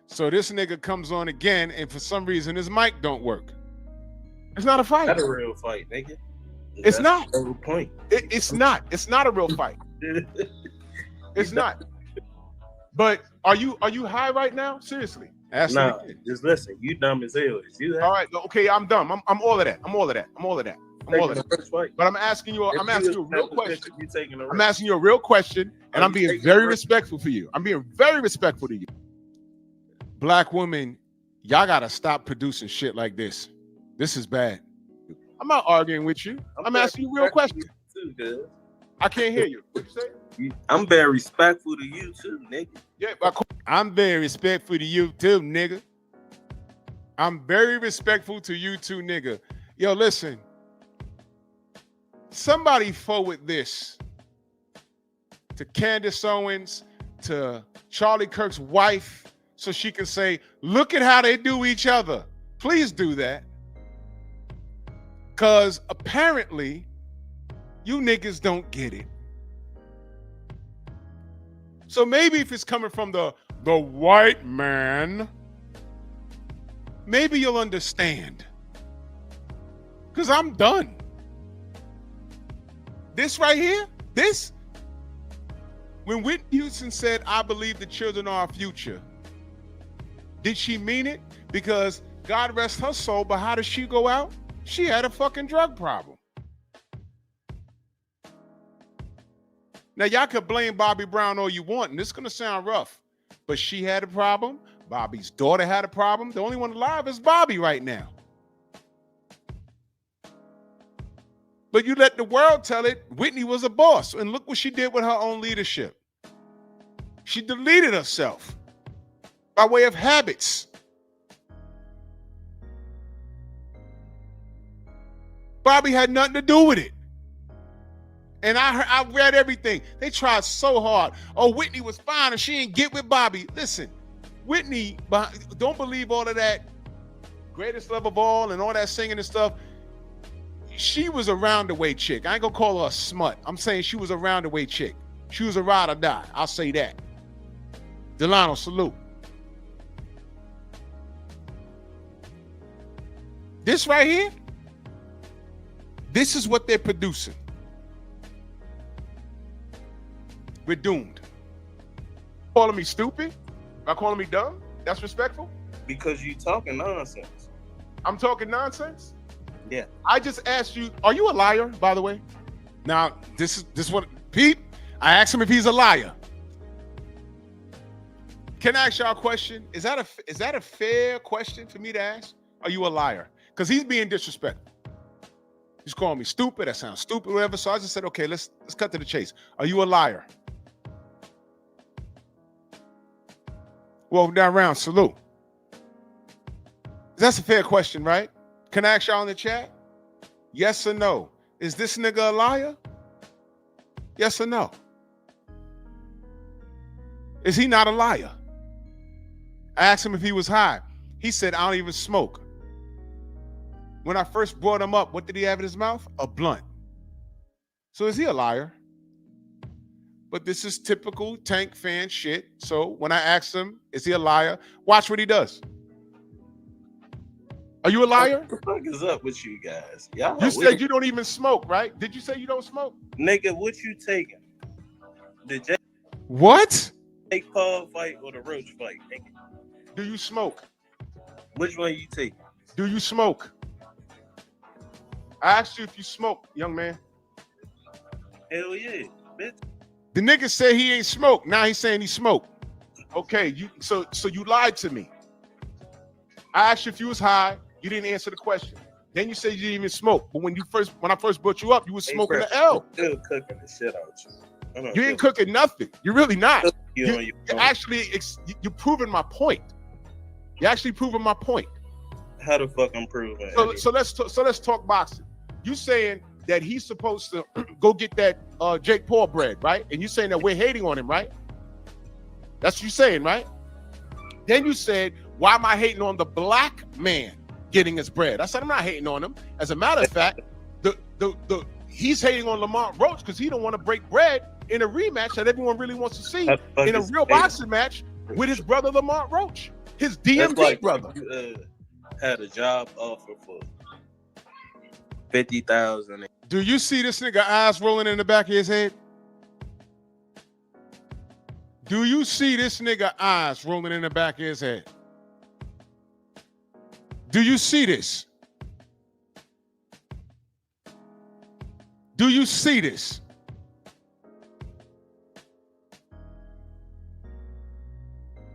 So this nigga comes on again, and for some reason his mic don't work. It's not a fight. That's a real fight, nigga. It's not. The whole point. It's not. It's not a real fight. It's not. But are you high right now? Seriously. Nah, just listen. You dumb as hell. All right. Okay, I'm dumb. I'm all of that. I'm all of that. But I'm asking you. I'm asking you a real question. I'm asking you a real question, and I'm being very respectful for you. I'm being very respectful to you. Black women, y'all gotta stop producing shit like this. This is bad. I'm not arguing with you. I'm asking you a real question. Too, I can't hear you. What you say? I'm very respectful to you too, nigga. Yeah, I'm very respectful to you too, nigga. I'm very respectful to you too, nigga. Yo, listen. Somebody forward this to Candace Owens, to Charlie Kirk's wife, so she can say, look at how they do each other. Please do that. Because apparently, you niggas don't get it. So maybe if it's coming from the white man, maybe you'll understand. Because I'm done. This right here, when Whitney Houston said, I believe the children are our future, did she mean it? Because God rest her soul, but how did she go out? She had a fucking drug problem. Now, y'all could blame Bobby Brown all you want, and this is going to sound rough, but she had a problem. Bobby's daughter had a problem. The only one alive is Bobby right now. But you let the world tell it, Whitney was a boss, and look what she did with her own leadership. She deleted herself by way of habits. Bobby had nothing to do with it. And I read everything. They tried so hard. Oh, Whitney was fine and she didn't get with Bobby. Listen, Whitney, don't believe all of that greatest love of all and all that singing and stuff. She was a roundaway chick. I ain't gonna call her a smut. I'm saying she was a roundaway chick. She was a ride or die. I'll say that. Delano, salute. This right here, this is what they're producing. We're doomed. Calling me stupid? By calling me dumb? That's respectful? Because you talking nonsense. I'm talking nonsense? Yeah. I just asked you, are you a liar, by the way? Now, this is what Pete, I asked him if he's a liar. Can I ask y'all a question? Is that a fair question for me to ask? Are you a liar? Because he's being disrespectful. He's calling me stupid. That sounds stupid, whatever. So I just said, okay, let's cut to the chase. Are you a liar? Well, down round, salute. That's a fair question, right? Can I ask y'all in the chat? Yes or no? Is this nigga a liar? Yes or no? Is he not a liar? I asked him if he was high. He said, I don't even smoke. When I first brought him up, what did he have in his mouth? A blunt. So is he a liar? But this is typical Tank fan shit. So when I asked him, is he a liar? Watch what he does. Are you a liar? What the fuck is up with you guys? Y'all You said you don't even smoke, right? Did you say you don't smoke? Nigga, what you taking? The What? Jake Paul fight or the Roach fight, nigga? Do you smoke? Which one you taking? Do you smoke? I asked you if you smoke, young man. Hell yeah, bitch. The nigga said he ain't smoked. Now he's saying he smoked. Okay, so you lied to me. I asked you if you was high. You didn't answer the question. Then you said you didn't even smoke. But when I first brought you up, you was smoking the L. I'm still cooking the shit out you. You ain't cooking nothing. You're really not. You're proving my point. You're actually proving my point. How the fuck I'm proving? So let's talk boxing. You saying that he's supposed to go get that Jake Paul bread, right? And you saying that we're hating on him, right? That's what you're saying, right? Then you said, why am I hating on the black man getting his bread? I said, I'm not hating on him. As a matter of fact, he's hating on Lamont Roach because he don't want to break bread in a rematch that everyone really wants to see in a real boxing match with his brother Lamont Roach, his DMD brother. You, had a job offer for $50,000. Do you see this nigga eyes rolling in the back of his head? Do you see this nigga eyes rolling in the back of his head? Do you see this? Do you see this?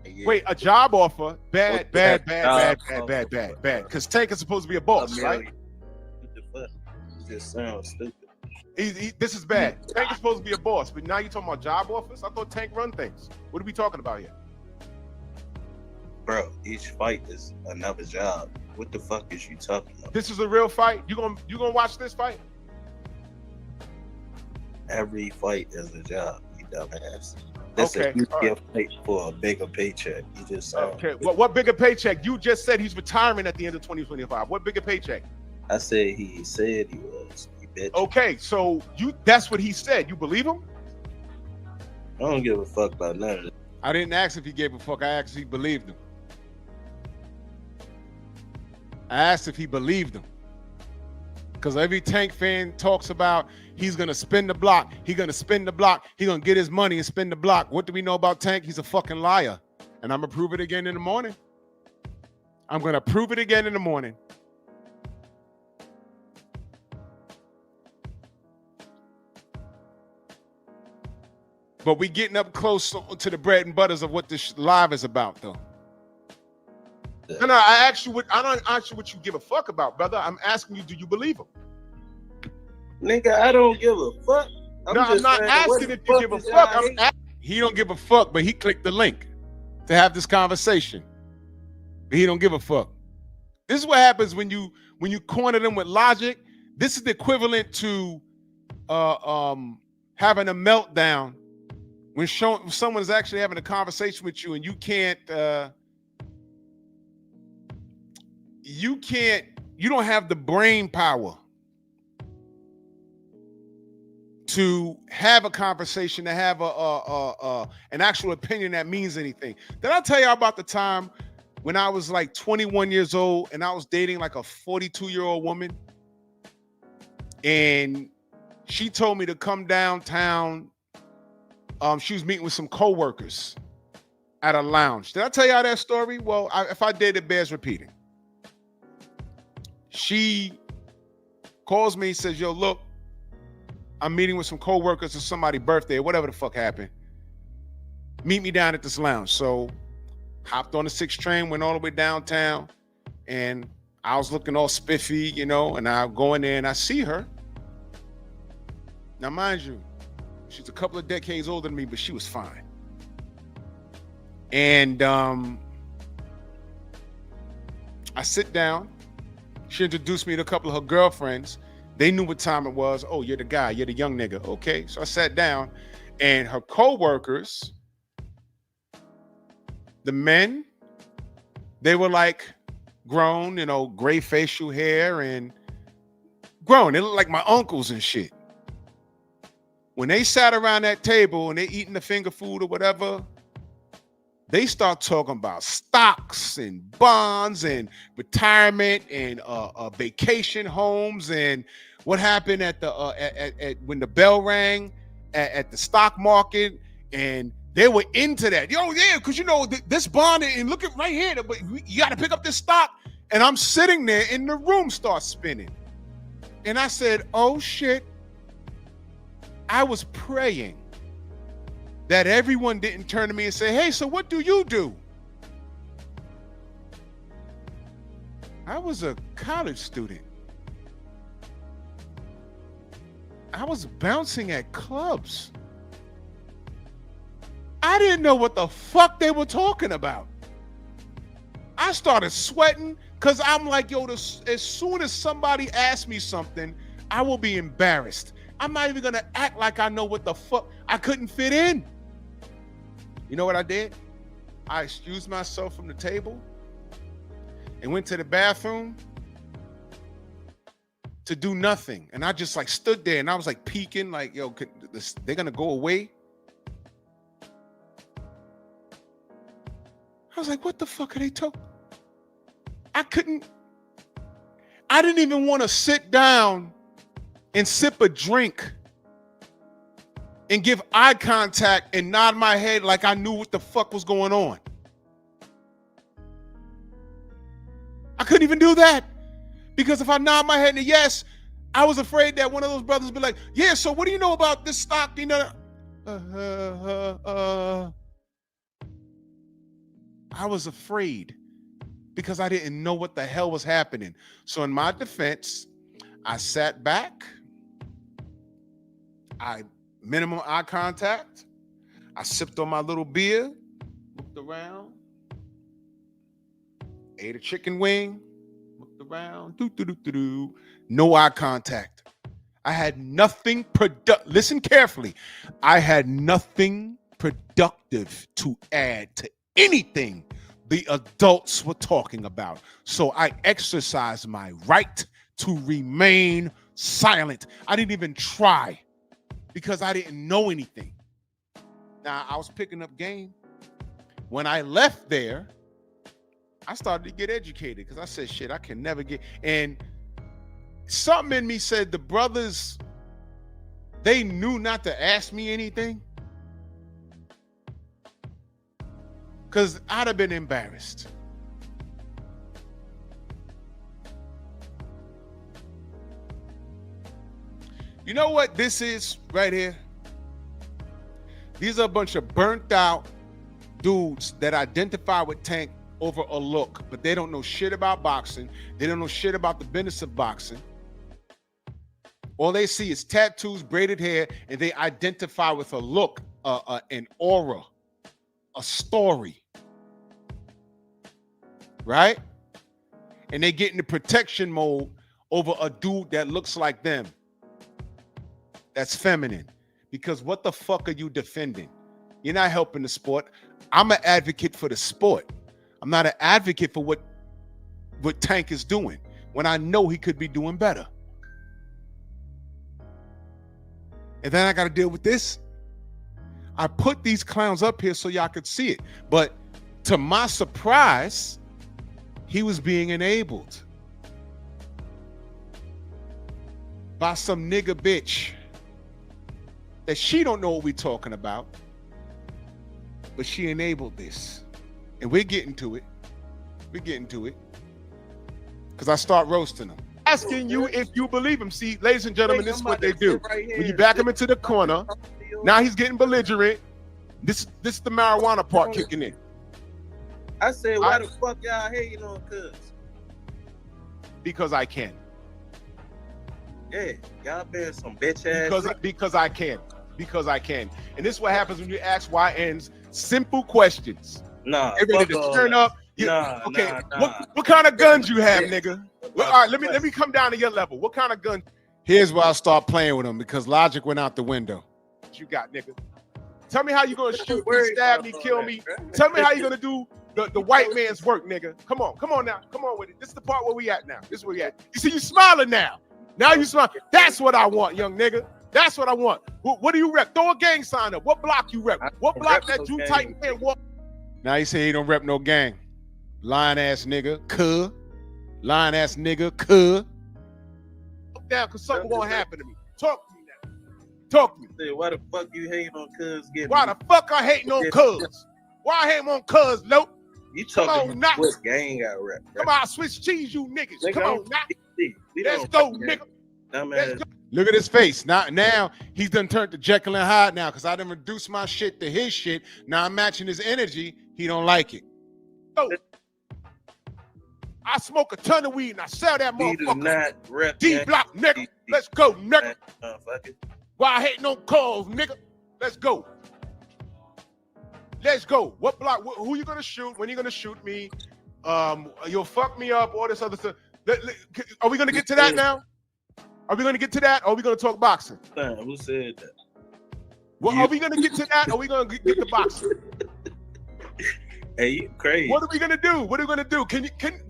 Yeah. Wait, a job offer? Bad. Because Tank is supposed to be a boss, right? What the fuck? It just sounds stupid. This is bad. Tank is supposed to be a boss, but now you're talking about job offers? I thought Tank run things. What are we talking about here? Bro, each fight is another job. What the fuck is you talking about? This is a real fight? You gonna watch this fight? Every fight is a job, you dumbass. This Okay, is a fight for a bigger paycheck. You just okay. What bigger paycheck? You just said he's retiring at the end of 2025. What bigger paycheck? I said he said he was. You bitch. Okay, so that's what he said. You believe him? I don't give a fuck about none of this. I didn't ask if he gave a fuck. I asked if he believed him. I asked if he believed him. Because every Tank fan talks about he's going to spin the block. He's going to spin the block. He's going to get his money and spin the block. What do we know about Tank? He's a fucking liar. And I'm going to prove it again in the morning. I'm going to prove it again in the morning. But we getting up close to the bread and butters of what this live is about, though. No, I asked you I don't ask you what you give a fuck about, brother. I'm asking you, do you believe him? Nigga, I don't give a fuck. I'm not asking if you give a fuck. He don't give a fuck, but he clicked the link to have this conversation. He don't give a fuck. This is what happens when you corner them with logic. This is the equivalent to having a meltdown when someone is actually having a conversation with you and you don't have the brain power to have a conversation, to have an actual opinion that means anything. Did I tell y'all about the time when I was like 21 years old and I was dating like a 42-year-old woman? And she told me to come downtown. She was meeting with some coworkers at a lounge. Did I tell y'all that story? Well, if I did, it bears repeating. She calls me, says, yo, look, I'm meeting with some coworkers or somebody's birthday or whatever the fuck happened. Meet me down at this lounge. So hopped on the 6 train, went all the way downtown, and I was looking all spiffy, and I go in there and I see her. Now, mind you, she's a couple of decades older than me, but she was fine. And I sit down. She introduced me to a couple of her girlfriends. They knew what time it was. Oh, you're the guy. You're the young nigga. Okay. So I sat down, and her co-workers, the men, they were like grown, gray facial hair and grown. They looked like my uncles and shit. When they sat around that table and they eating the finger food or whatever, they start talking about stocks and bonds and retirement and vacation homes and what happened at when the bell rang at the stock market, and they were into that. Yo, yeah, because this bond, and look at right here, but you got to pick up this stock. And I'm sitting there, and the room starts spinning, and I said, "Oh shit." I was praying that everyone didn't turn to me and say, hey, so what do you do? I was a college student. I was bouncing at clubs. I didn't know what the fuck they were talking about. I started sweating because I'm like, yo, as soon as somebody asks me something, I will be embarrassed. I'm not even gonna act like I know what the fuck. I couldn't fit in. You know what I did? I excused myself from the table and went to the bathroom to do nothing. And I just like stood there and I was like peeking, like, yo, they're gonna go away. I was like, what the fuck are they talking? I didn't even want to sit down and sip a drink and give eye contact and nod my head like I knew what the fuck was going on. I couldn't even do that because if I nod my head in a yes, I was afraid that one of those brothers would be like, yeah, so what do you know about this stock? You know, I was afraid because I didn't know what the hell was happening. So in my defense, I sat back. I minimum eye contact. I sipped on my little beer, looked around, ate a chicken wing, looked around, no eye contact. I had nothing listen carefully. I had nothing productive to add to anything the adults were talking about. So I exercised my right to remain silent. I didn't even try because I didn't know anything. Now, I was picking up game. When I left there, I started to get educated because I said, shit, I can never get. And something in me said the brothers, they knew not to ask me anything because I'd have been embarrassed. You know what this is right here? These are a bunch of burnt out dudes that identify with Tank over a look, but they don't know shit about boxing. They don't know shit about the business of boxing. All they see is tattoos, braided hair, and they identify with a look, an aura, a story, right? And they get into protection mode over a dude that looks like them. That's feminine. Because what the fuck are you defending? You're not helping the sport. I'm an advocate for the sport. I'm not an advocate for what Tank is doing when I know he could be doing better. And then I got to deal with this. I put these clowns up here so y'all could see it. But to my surprise, he was being enabled by some nigga bitch that she don't know what we're talking about, but she enabled this. And we're getting to it. We're getting to it. Because I start roasting them. Asking you if you believe him. See, ladies and gentlemen, this is what they do. When you back him into the corner, now he's getting belligerent. This is the marijuana part kicking in. I said, why the fuck y'all hating on cuz? Because I can. Yeah, y'all been some bitch ass. Because I can. Because I can. And this is what happens when you ask YNs simple questions. Nah, they're ready to turn up. Nah. What kind of guns you have, nigga? Well, all right, let me come down to your level. What kind of gun? Here's where I start playing with them because logic went out the window. What you got, nigga? Tell me how you gonna shoot me, stab me, kill me. Tell me how you gonna do the white man's work, nigga. Come on now. Come on with it. This is the part where we at now. This is where we at. You see, you smiling now. Now you smile. That's what I want, young nigga. That's what I want. What do you rep? Throw a gang sign up. What block you rep? What block that Drew Titan can't walk? Now you say he don't rep no gang. Lying ass nigga, cuh. Lying ass nigga, cuh. Down, because something won't happen to me. Talk to me now. Talk to me. Say, why the fuck you hating on cuz? Why the fuck I hating on cuz? Why I hate on cuz, nope? You talking about what gang I rep? Come on, Swiss cheese, you niggas. Come on, now. Let's go, nigga. Let's go. Look at his face. Now he's done turned to Jekyll and Hyde now because I done reduced my shit to his shit. Now I'm matching his energy. He don't like it. Oh, I smoke a ton of weed and I sell that He do motherfucker. not rep D block, nigga. Let's go, nigga. Motherfucker. Why I hate no calls, nigga? Let's go. Let's go. What block? Who you gonna shoot? When you gonna shoot me? You'll fuck me up. All this other stuff. Are we gonna get to that now? Are we gonna get to that? Or are we gonna talk boxing? Who said that? Well, are we gonna get to that? Or are we gonna get to boxing? Hey, you crazy. What are we gonna do? What are we gonna do?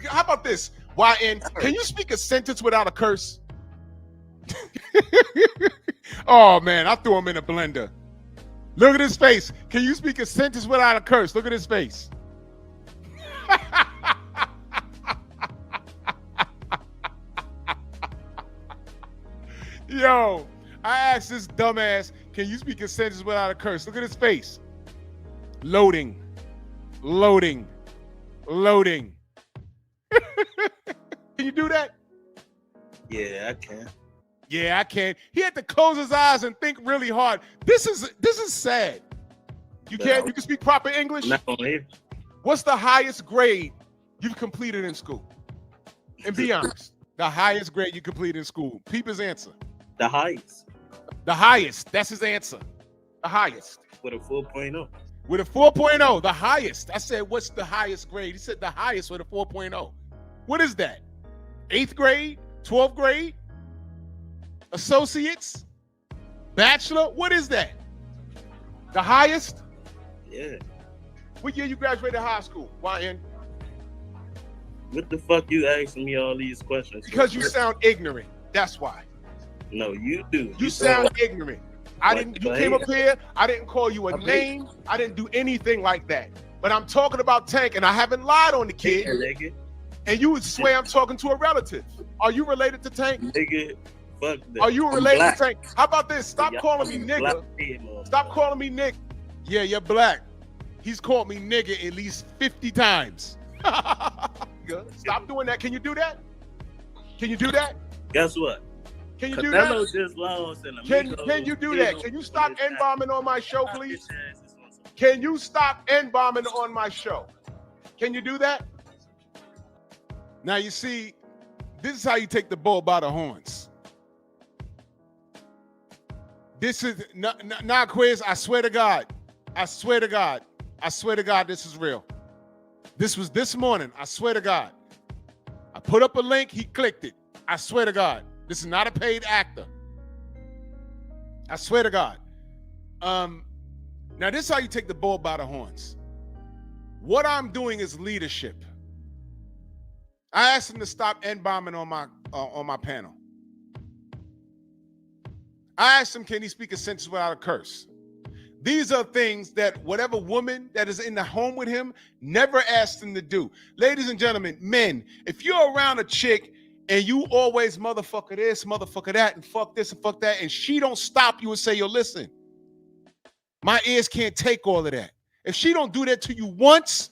How about this? YN, can you speak a sentence without a curse? Oh man, I threw him in a blender. Look at his face. Can you speak a sentence without a curse? Look at his face. Yo, I asked this dumbass, can you speak a sentence without a curse? Look at his face. Loading. Loading. Loading. Can you do that? Yeah, I can. Yeah, I can. He had to close his eyes and think really hard. This is sad. You can't. You can speak proper English. Not on here. What's the highest grade you've completed in school? And be honest. The highest grade you completed in school. Peep his answer. The highest. The highest. That's his answer. The highest. With a 4.0. With a 4.0. The highest. I said, what's the highest grade? He said the highest with a 4.0. What is that? 8th grade? 12th grade? Associates? Bachelor? What is that? The highest? Yeah. What year you graduated high school? YN? What the fuck you asking me all these questions? Because you sound ignorant. That's why. No, you do. You sound ignorant. You came up here, I didn't call you a name. I didn't do anything like that. But I'm talking about Tank, and I haven't lied on the kid. Nigga. And you would swear I'm talking to a relative. Are you related to Tank? Nigga, fuck that. Are you related black. to Tank? How about this? Stop calling me nigga. Stop calling me nigga. Yeah, you're black. He's called me nigga at least 50 times. Stop doing that. Can you do that? Can you do that? Guess what? Can you do that? Just lost and Can you do that? Can you stop N-bombing on my show, please? Can you stop N-bombing on my show? Can you do that? Now, you see, this is how you take the bull by the horns. This is not quiz. I swear to God. I swear to God. I swear to God, this is real. This was this morning. I swear to God. I put up a link. He clicked it. I swear to God. This is not a paid actor. I swear to God. Now, this is how you take the bull by the horns. What I'm doing is leadership. I asked him to stop N-bombing on my panel. I asked him, can he speak a sentence without a curse? These are things that whatever woman that is in the home with him never asked him to do. Ladies and gentlemen, men, if you're around a chick and you always motherfucker this, motherfucker that, and fuck this and fuck that, and she don't stop you and say, yo, listen, my ears can't take all of that. If she don't do that to you once,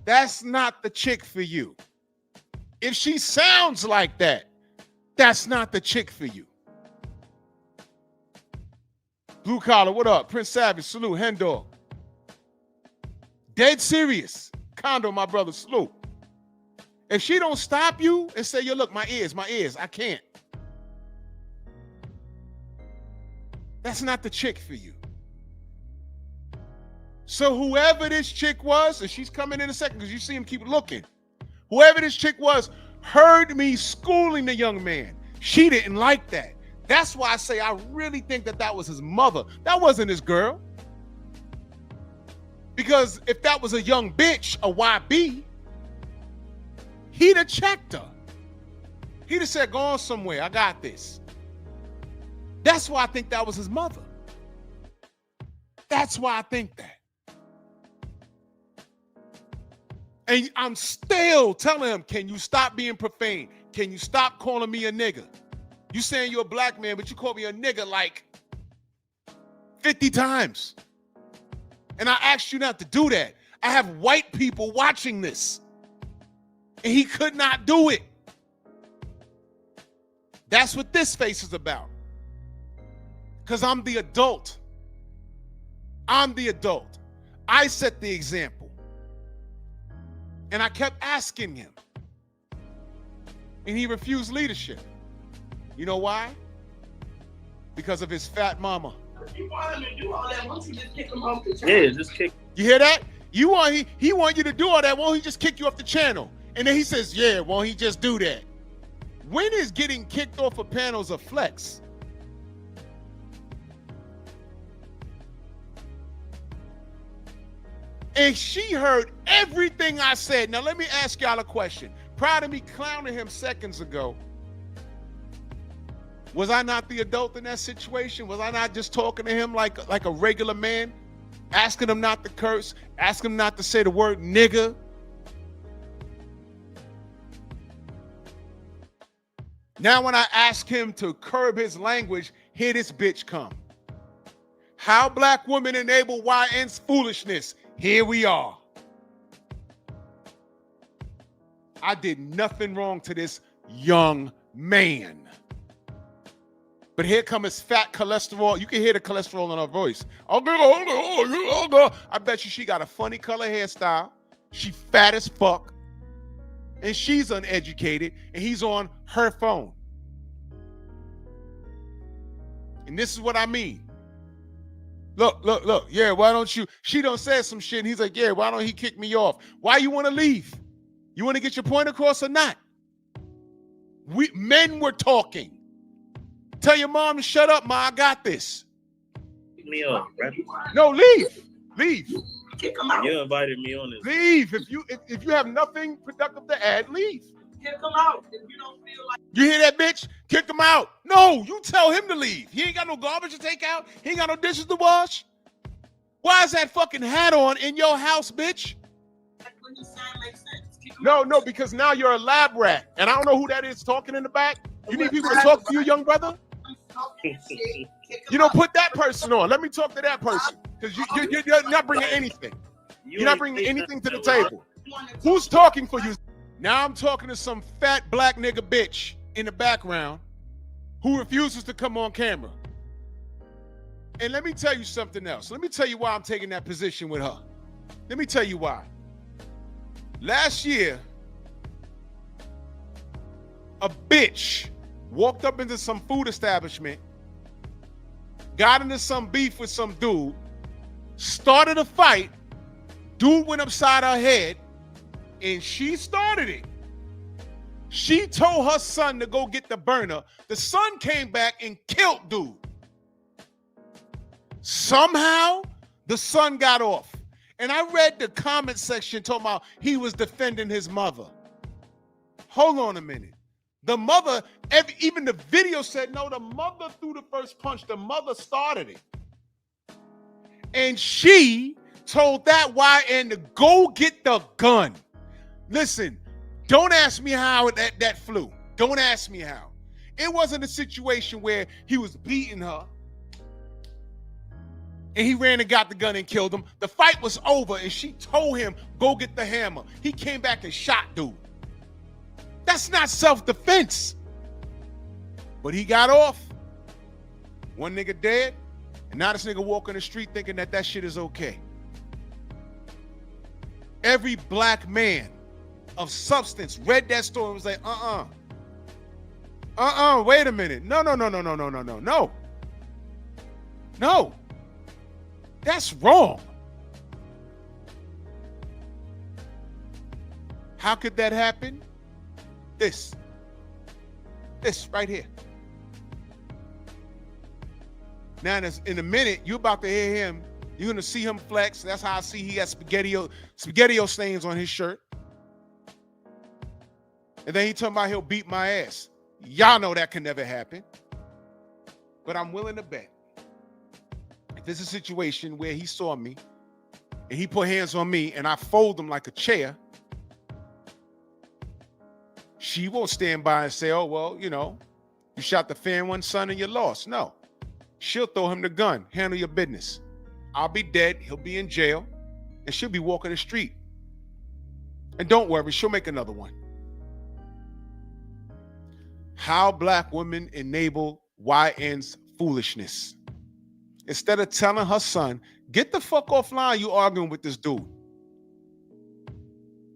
that's not the chick for you. If she sounds like that, that's not the chick for you. Blue Collar, what up? Prince Savage, salute. Hen Dog. Dead serious. Condo, my brother, salute. If she don't stop you and say, yo, look, my ears, I can't. That's not the chick for you. So whoever this chick was, and she's coming in a second because you see him keep looking. Whoever this chick was heard me schooling the young man. She didn't like that. That's why I say I really think that was his mother. That wasn't his girl. Because if that was a young bitch, a YB, he'd have checked her. He'd have said, go on somewhere. I got this. That's why I think that was his mother. That's why I think that. And I'm still telling him, can you stop being profane? Can you stop calling me a nigga? You saying you're a black man, but you call me a nigga like 50 times. And I asked you not to do that. I have white people watching this. And he could not do it. That's what this face is about. Because I'm the adult. I'm the adult. I set the example. And I kept asking him. And he refused leadership. You know why? Because of his fat mama. You want him to do all that once you just kick him off the channel. Yeah, just kick. You hear that? You want he want you to do all that. Won't he just kick you off the channel? And then he says, yeah, won't he just do that? When is getting kicked off of panels a flex? And she heard everything I said. Now let me ask y'all a question. Prior to me clowning him seconds ago, was I not the adult in that situation? Was I not just talking to him like a regular man? Asking him not to curse, asking him not to say the word nigga. Now when I ask him to curb his language, here this bitch come. How black women enable YN's foolishness. Here we are. I did nothing wrong to this young man. But here comes his fat cholesterol. You can hear the cholesterol in her voice. I bet you she got a funny color hairstyle. She fat as fuck. And she's uneducated. And he's on her phone. And this is what I mean. Look. Yeah, why don't you? She done said some shit. And he's like, yeah, why don't he kick me off? Why you want to leave? You want to get your point across or not? Men were talking. Tell your mom to shut up, Ma. I got this. Kick me off, right? No, leave. Kick him out. You invited me on this. Leave. If you have nothing productive to add, leave. Kick him out. If you don't feel like. You hear that, bitch? Kick him out. No, you tell him to leave. He ain't got no garbage to take out. He ain't got no dishes to wash. Why is that fucking hat on in your house, bitch? When you sound makes sense. No, because now you're a lab rat, and I don't know who that is talking in the back. You need people to talk to you, young brother. You don't put that person on. Let me talk to that person, because you're not bringing anything. You're not bringing anything to the table. Who's talking for you? Now I'm talking to some fat black nigga bitch in the background who refuses to come on camera. And let me tell you something else. Let me tell you why I'm taking that position with her. Let me tell you why. Last year, a bitch walked up into some food establishment, got into some beef with some dude, started a fight, dude went upside her head, and she started it. She told her son to go get the burner. The son came back and killed dude. Somehow, the son got off. And I read the comment section talking about he was defending his mother. Hold on a minute. The mother, even the video said, no, the mother threw the first punch. The mother started it. And she told that YN to go get the gun. Listen, don't ask me how that flew. Don't ask me how. It wasn't a situation where he was beating her and he ran and got the gun and killed him. The fight was over and she told him, go get the hammer. He came back and shot dude. That's not self-defense. But he got off. One nigga dead, and now this nigga walking the street thinking that shit is okay. Every black man of substance read that story and was like, wait a minute. No. That's wrong. How could that happen? This right here. Now, in a minute, you're about to hear him. You're gonna see him flex. That's how I see he has spaghetti stains on his shirt. And then he talking about he'll beat my ass. Y'all know that can never happen. But I'm willing to bet if there's a situation where he saw me and he put hands on me and I fold him like a chair, she won't stand by and say, oh, well, you know, you shot the fan one, son, and you lost. No. She'll throw him the gun. Handle your business. I'll be dead. He'll be in jail. And she'll be walking the street. And don't worry, she'll make another one. How black women enable YN's foolishness. Instead of telling her son, get the fuck offline, you arguing with this dude.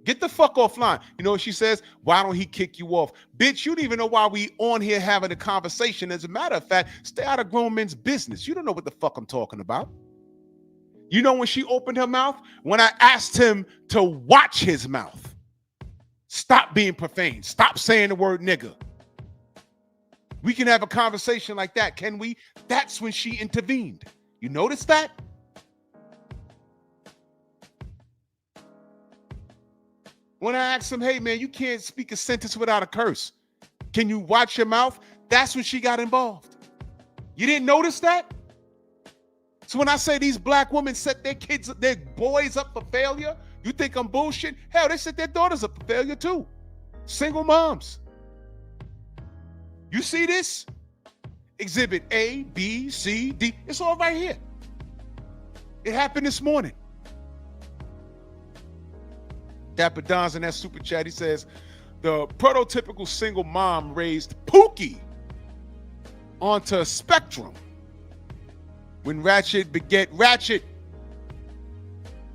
Get the fuck offline. You know what she says? Why don't he kick you off? Bitch, you don't even know why we on here having a conversation. As a matter of fact, stay out of grown men's business. You don't know what the fuck I'm talking about. You know when she opened her mouth? When I asked him to watch his mouth. Stop being profane. Stop saying the word nigga. We can have a conversation like that, can we? That's when she intervened. You notice that? When I asked him, hey man, you can't speak a sentence without a curse. Can you watch your mouth? That's when she got involved. You didn't notice that? So when I say these black women set their kids, their boys up for failure, you think I'm bullshit? Hell, they set their daughters up for failure too. Single moms. You see this? Exhibit A, B, C, D. It's all right here. It happened this morning. Dapper Don's in that super chat. He says, the prototypical single mom raised Pookie onto a spectrum. When Ratchet beget Ratchet,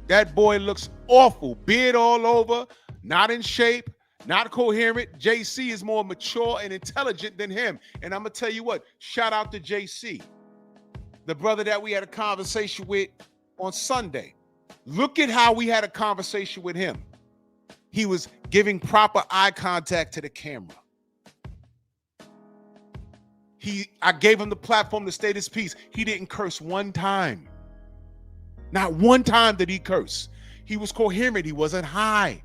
that boy looks awful. Beard all over, not in shape, not coherent. JC is more mature and intelligent than him. And I'm going to tell you what, shout out to JC, the brother that we had a conversation with on Sunday. Look at how we had a conversation with him. He was giving proper eye contact to the camera. I gave him the platform to state his piece. He didn't curse one time. Not one time did he curse. He was coherent. He wasn't high.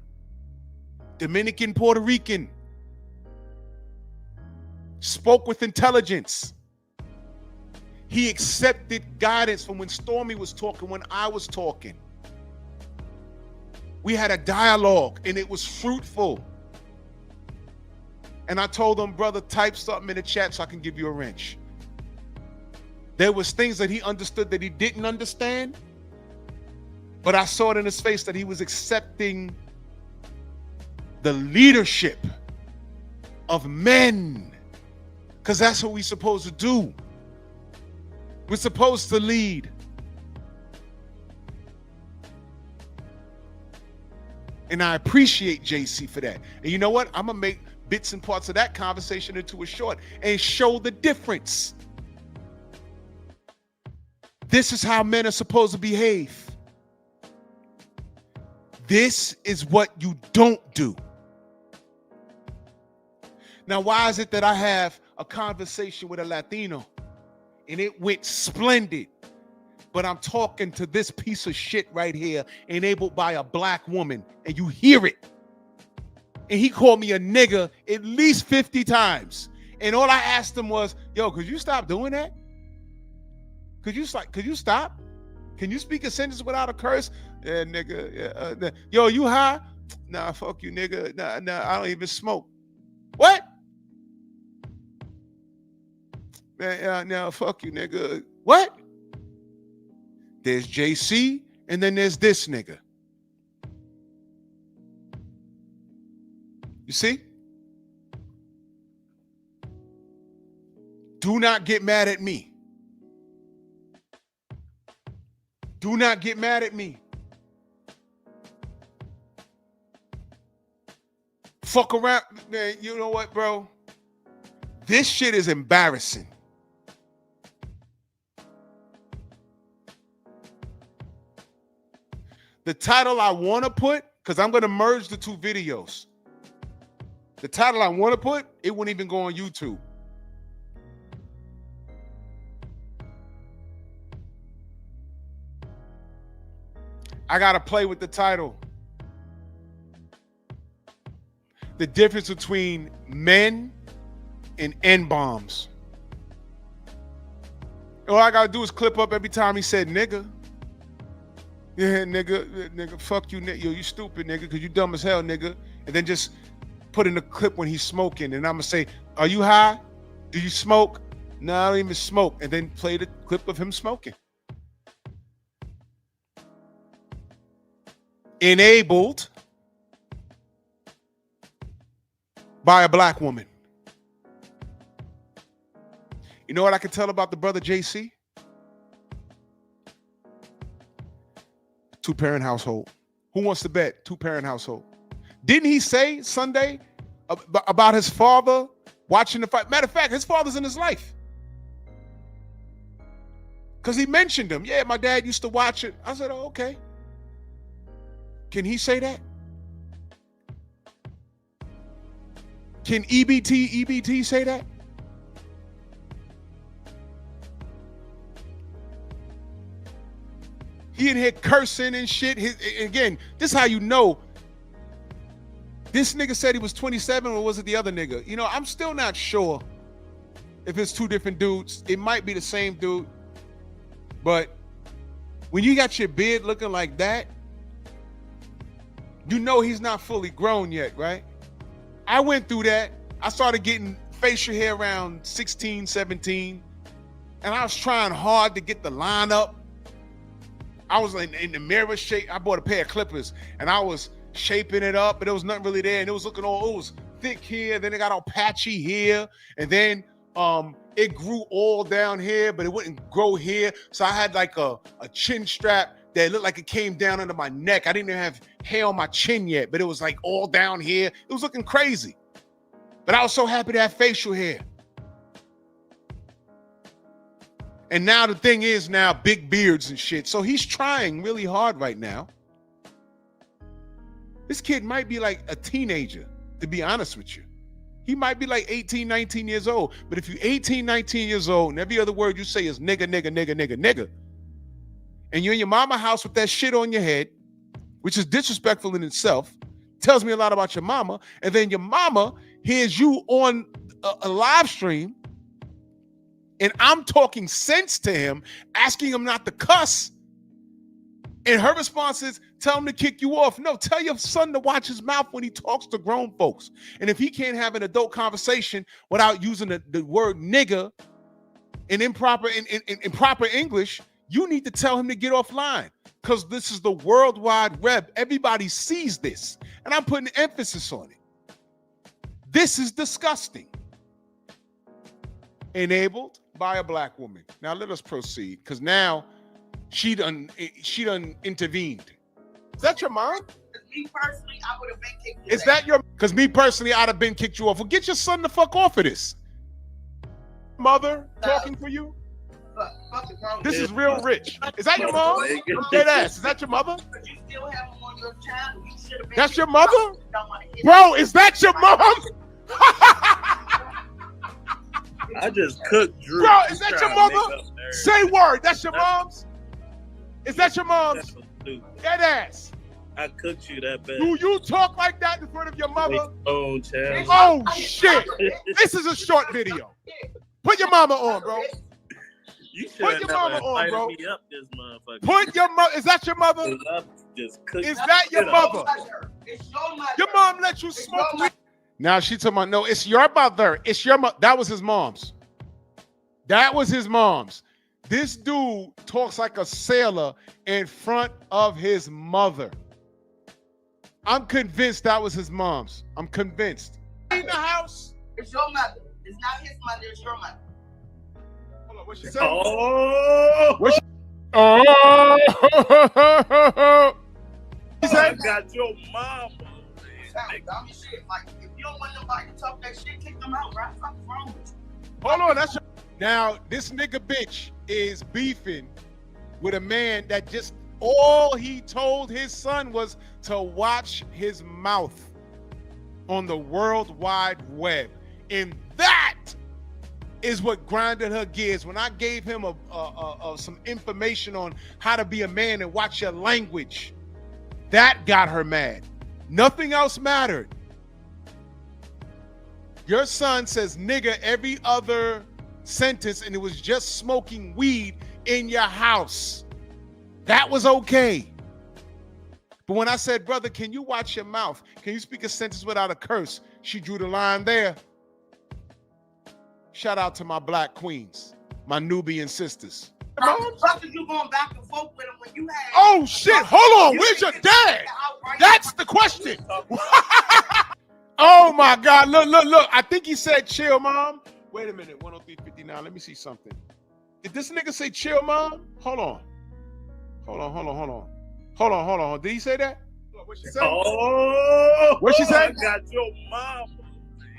Dominican, Puerto Rican. Spoke with intelligence. He accepted guidance from when Stormy was talking, when I was talking. We had a dialogue and it was fruitful. And I told him, brother, type something in the chat so I can give you a wrench. There was things that he understood that he didn't understand, but I saw it in his face that he was accepting the leadership of men, because that's what we're supposed to do. We're supposed to lead. And I appreciate JC for that. And you know what? I'm going to make bits and parts of that conversation into a short and show the difference. This is how men are supposed to behave. This is what you don't do. Now, why is it that I have a conversation with a Latino and it went splendid, but I'm talking to this piece of shit right here enabled by a black woman and you hear it? And he called me a nigga at least 50 times. And all I asked him was, yo, could you stop doing that? Could you stop? Can you speak a sentence without a curse? Yeah, nigga. Yeah, yo, you high? Nah, fuck you, nigga. Nah, I don't even smoke. What? Man, nah, fuck you, nigga. What? There's JC, and then there's this nigga. You see? Do not get mad at me. Do not get mad at me. Fuck around. Man, you know what, bro? This shit is embarrassing. The title I want to put, because I'm going to merge the two videos. The title I want to put, it wouldn't even go on YouTube. I got to play with the title. The difference between men and N-bombs. All I got to do is clip up every time he said nigga. Yeah, nigga, fuck you, nigga. Yo, you stupid, nigga, because you dumb as hell, nigga. And then just put in a clip when he's smoking, and I'm going to say, are you high? Do you smoke? No, I don't even smoke. And then play the clip of him smoking. Enabled by a black woman. You know what I can tell about the brother JC? 2-parent household. Who wants to bet? 2-parent household. Didn't he say Sunday about his father watching the fight? Matter of fact, his father's in his life. Because he mentioned him. Yeah, my dad used to watch it. I said, oh, okay. Can he say that? Can EBT say that? He in here cursing and shit. Again, this is how you know. This nigga said he was 27, or was it the other nigga? You know, I'm still not sure if it's two different dudes. It might be the same dude. But when you got your beard looking like that, you know he's not fully grown yet, right? I went through that. I started getting facial hair around 16, 17. And I was trying hard to get the line up. I was in the mirror shape. I bought a pair of clippers and I was shaping it up, but there was nothing really there. And it was looking all, it was thick here. Then it got all patchy here. And then it grew all down here, but it wouldn't grow here. So I had like a chin strap that looked like it came down under my neck. I didn't even have hair on my chin yet, but it was like all down here. It was looking crazy. But I was so happy to have facial hair. And now the thing is now big beards and shit. So he's trying really hard right now. This kid might be like a teenager, to be honest with you. He might be like 18, 19 years old. But if you're 18, 19 years old, and every other word you say is nigga, nigga, nigga, nigga, nigga, and you're in your mama house with that shit on your head, which is disrespectful in itself, tells me a lot about your mama, and then your mama hears you on a live stream, and I'm talking sense to him, asking him not to cuss, and her response is, tell him to kick you off. No, tell your son to watch his mouth when he talks to grown folks. And if he can't have an adult conversation without using the word nigga in improper in proper English, you need to tell him to get offline, because this is the World Wide Web. Everybody sees this, and I'm putting emphasis on it. This is disgusting. Enabled by a black woman. Now let us proceed, because now she done intervened. Is that your mom? Me personally, I would have been kicked you. Is that your? Because me personally, I'd have been kicked you off. Well, get your son the fuck off of this. Mother talking for you. This is real rich. Is that your mom? Dead ass. Is that your mother? But you still have him on your channel. You should have been. That's your mother? Bro, is that your mom? I just cooked Drew. Bro, is that your mother? Say word. That's your mom's? Is that your mom's? Dead ass. I cooked you that bad. Do you talk like that in front of your mother? Own channel. Oh shit. This is a short video. Put your mama on, bro. You should Put your mama on, bro. me up this motherfucker. Put your mother. Is that your mother? Just cooked. Is that your mother? It's your mother. Your mom let you smoke weed? Now she talking about, no, it's your mother. It's your mother. That was his mom's. That was his mom's. This dude talks like a sailor in front of his mother. I'm convinced that was his mom's. I'm convinced. In the house. It's your mother. It's not his mother. It's your mother. Hold on, what she say? Oh, What she, oh. I got your mama. Dumb shit. Like, if you don't want nobody to talk that shit, kick them out, right? What's wrong with you? Hold on, that's your, now this nigga bitch is beefing with a man that just all he told his son was to watch his mouth on the World Wide Web. And that is what grinded her gears. When I gave him some information on how to be a man and watch your language, that got her mad. Nothing else mattered. Your son says nigga every other sentence, and it was just smoking weed in your house. That was okay. But when I said, brother, can you watch your mouth? Can you speak a sentence without a curse? She drew the line there. Shout out to my black queens, my Nubian sisters. How the fuck are you going back and forth with him when you had? Oh shit, hold on, where's your dad? That's the question. Oh my God, look. I think he said chill, mom. Wait a minute, 103.59. Let me see something. Did this nigga say chill, mom? Hold on. Did he say that? What she say? Oh, What she say? I got your mom.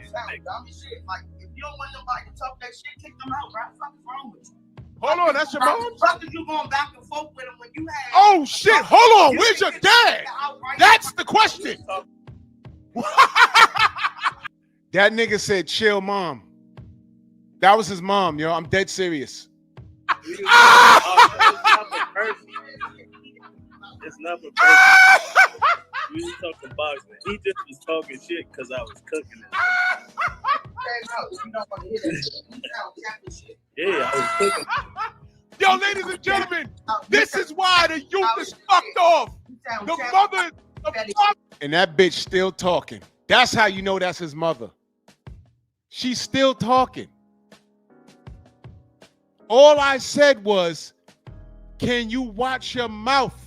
Sound dumb as shit. Like, if you don't want nobody to talk that shit, kick them out, right? What's wrong with you? Hold on, that's your mom? Fuck is you going back and forth with him when you had... Oh, shit, hold on. Where's your dad? That's the question. That nigga said chill, mom. That was his mom, yo. I'm dead serious. It's not for person. We was talking boxing. He just was talking shit because I was cooking it. Yeah, I was cooking. Yo, ladies and gentlemen, this is why the youth is fucked off. The mother, the father. And that bitch still talking. That's how you know that's his mother. She's still talking. All I said was, can you watch your mouth?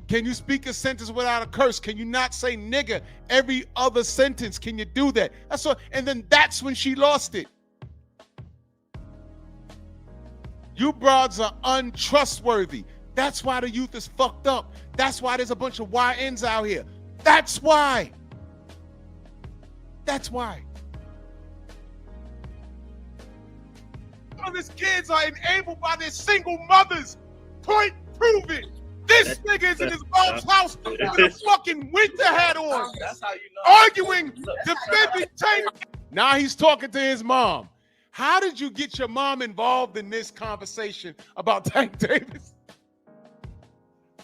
Can you speak a sentence without a curse? Can you not say nigga every other sentence? Can you do that? That's what, and then that's when she lost it. You broads are untrustworthy. That's why the youth is fucked up. That's why there's a bunch of YNs out here. That's why. That's why. All these kids are enabled by their single mothers. Point proven. This nigga is in his mom's house with a fucking winter hat on. That's how you know. Arguing, defending Tank. Now he's talking to his mom. How did you get your mom involved in this conversation about Tank Davis?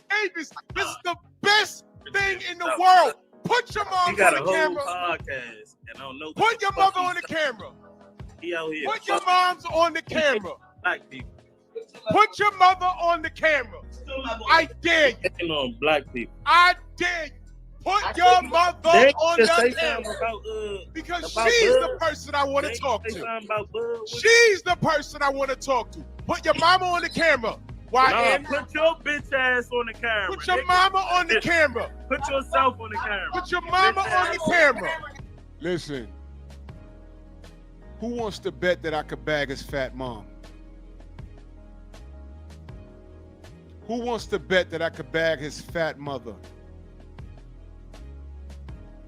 Davis, this is the best thing in the world. Put your mom on the camera. Podcast and I don't know. Put your mother on the camera. He out here. Put your moms on the camera. Black people. Put your mother on the camera. I dare you. Hating on black people. I dare you. Put your mother on the camera. Because she's the person I want to talk to. She's the person I want to talk to. Put your mama on the camera. Why? Put your bitch ass on the camera. Put your mama on the camera. Put yourself on the camera. Put your mama on the camera. Listen. Who wants to bet that I could bag his fat mom? Who wants to bet that I could bag his fat mother?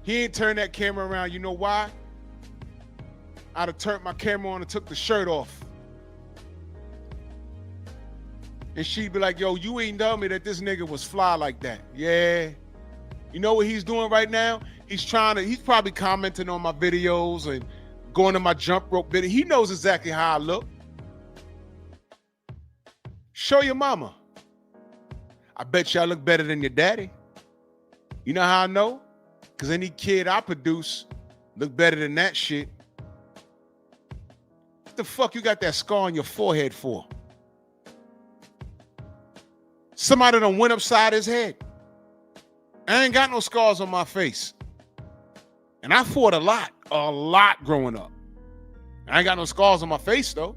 He ain't turned that camera around. You know why? I'd have turned my camera on and took the shirt off. And she'd be like, yo, you ain't tell me that this nigga was fly like that. Yeah. You know what he's doing right now? He's probably commenting on my videos and going to my jump rope video. He knows exactly how I look. Show your mama. I bet you I look better than your daddy. You know how I know? Because any kid I produce look better than that shit. What the fuck you got that scar on your forehead for? Somebody done went upside his head. I ain't got no scars on my face. And I fought a lot growing up. I ain't got no scars on my face though.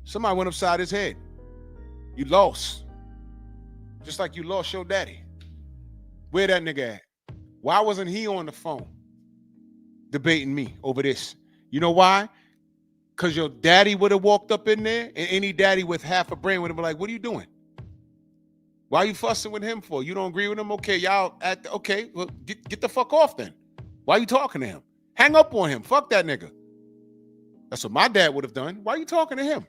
Somebody went upside his head. You lost. Just like you lost your daddy. Where that nigga at? Why wasn't he on the phone debating me over this? You know why? Because your daddy would have walked up in there, and any daddy with half a brain would have been like, what are you doing? Why are you fussing with him for? You don't agree with him? Okay, y'all okay, well, get the fuck off then. Why are you talking to him? Hang up on him. Fuck that nigga. That's what my dad would have done. Why are you talking to him?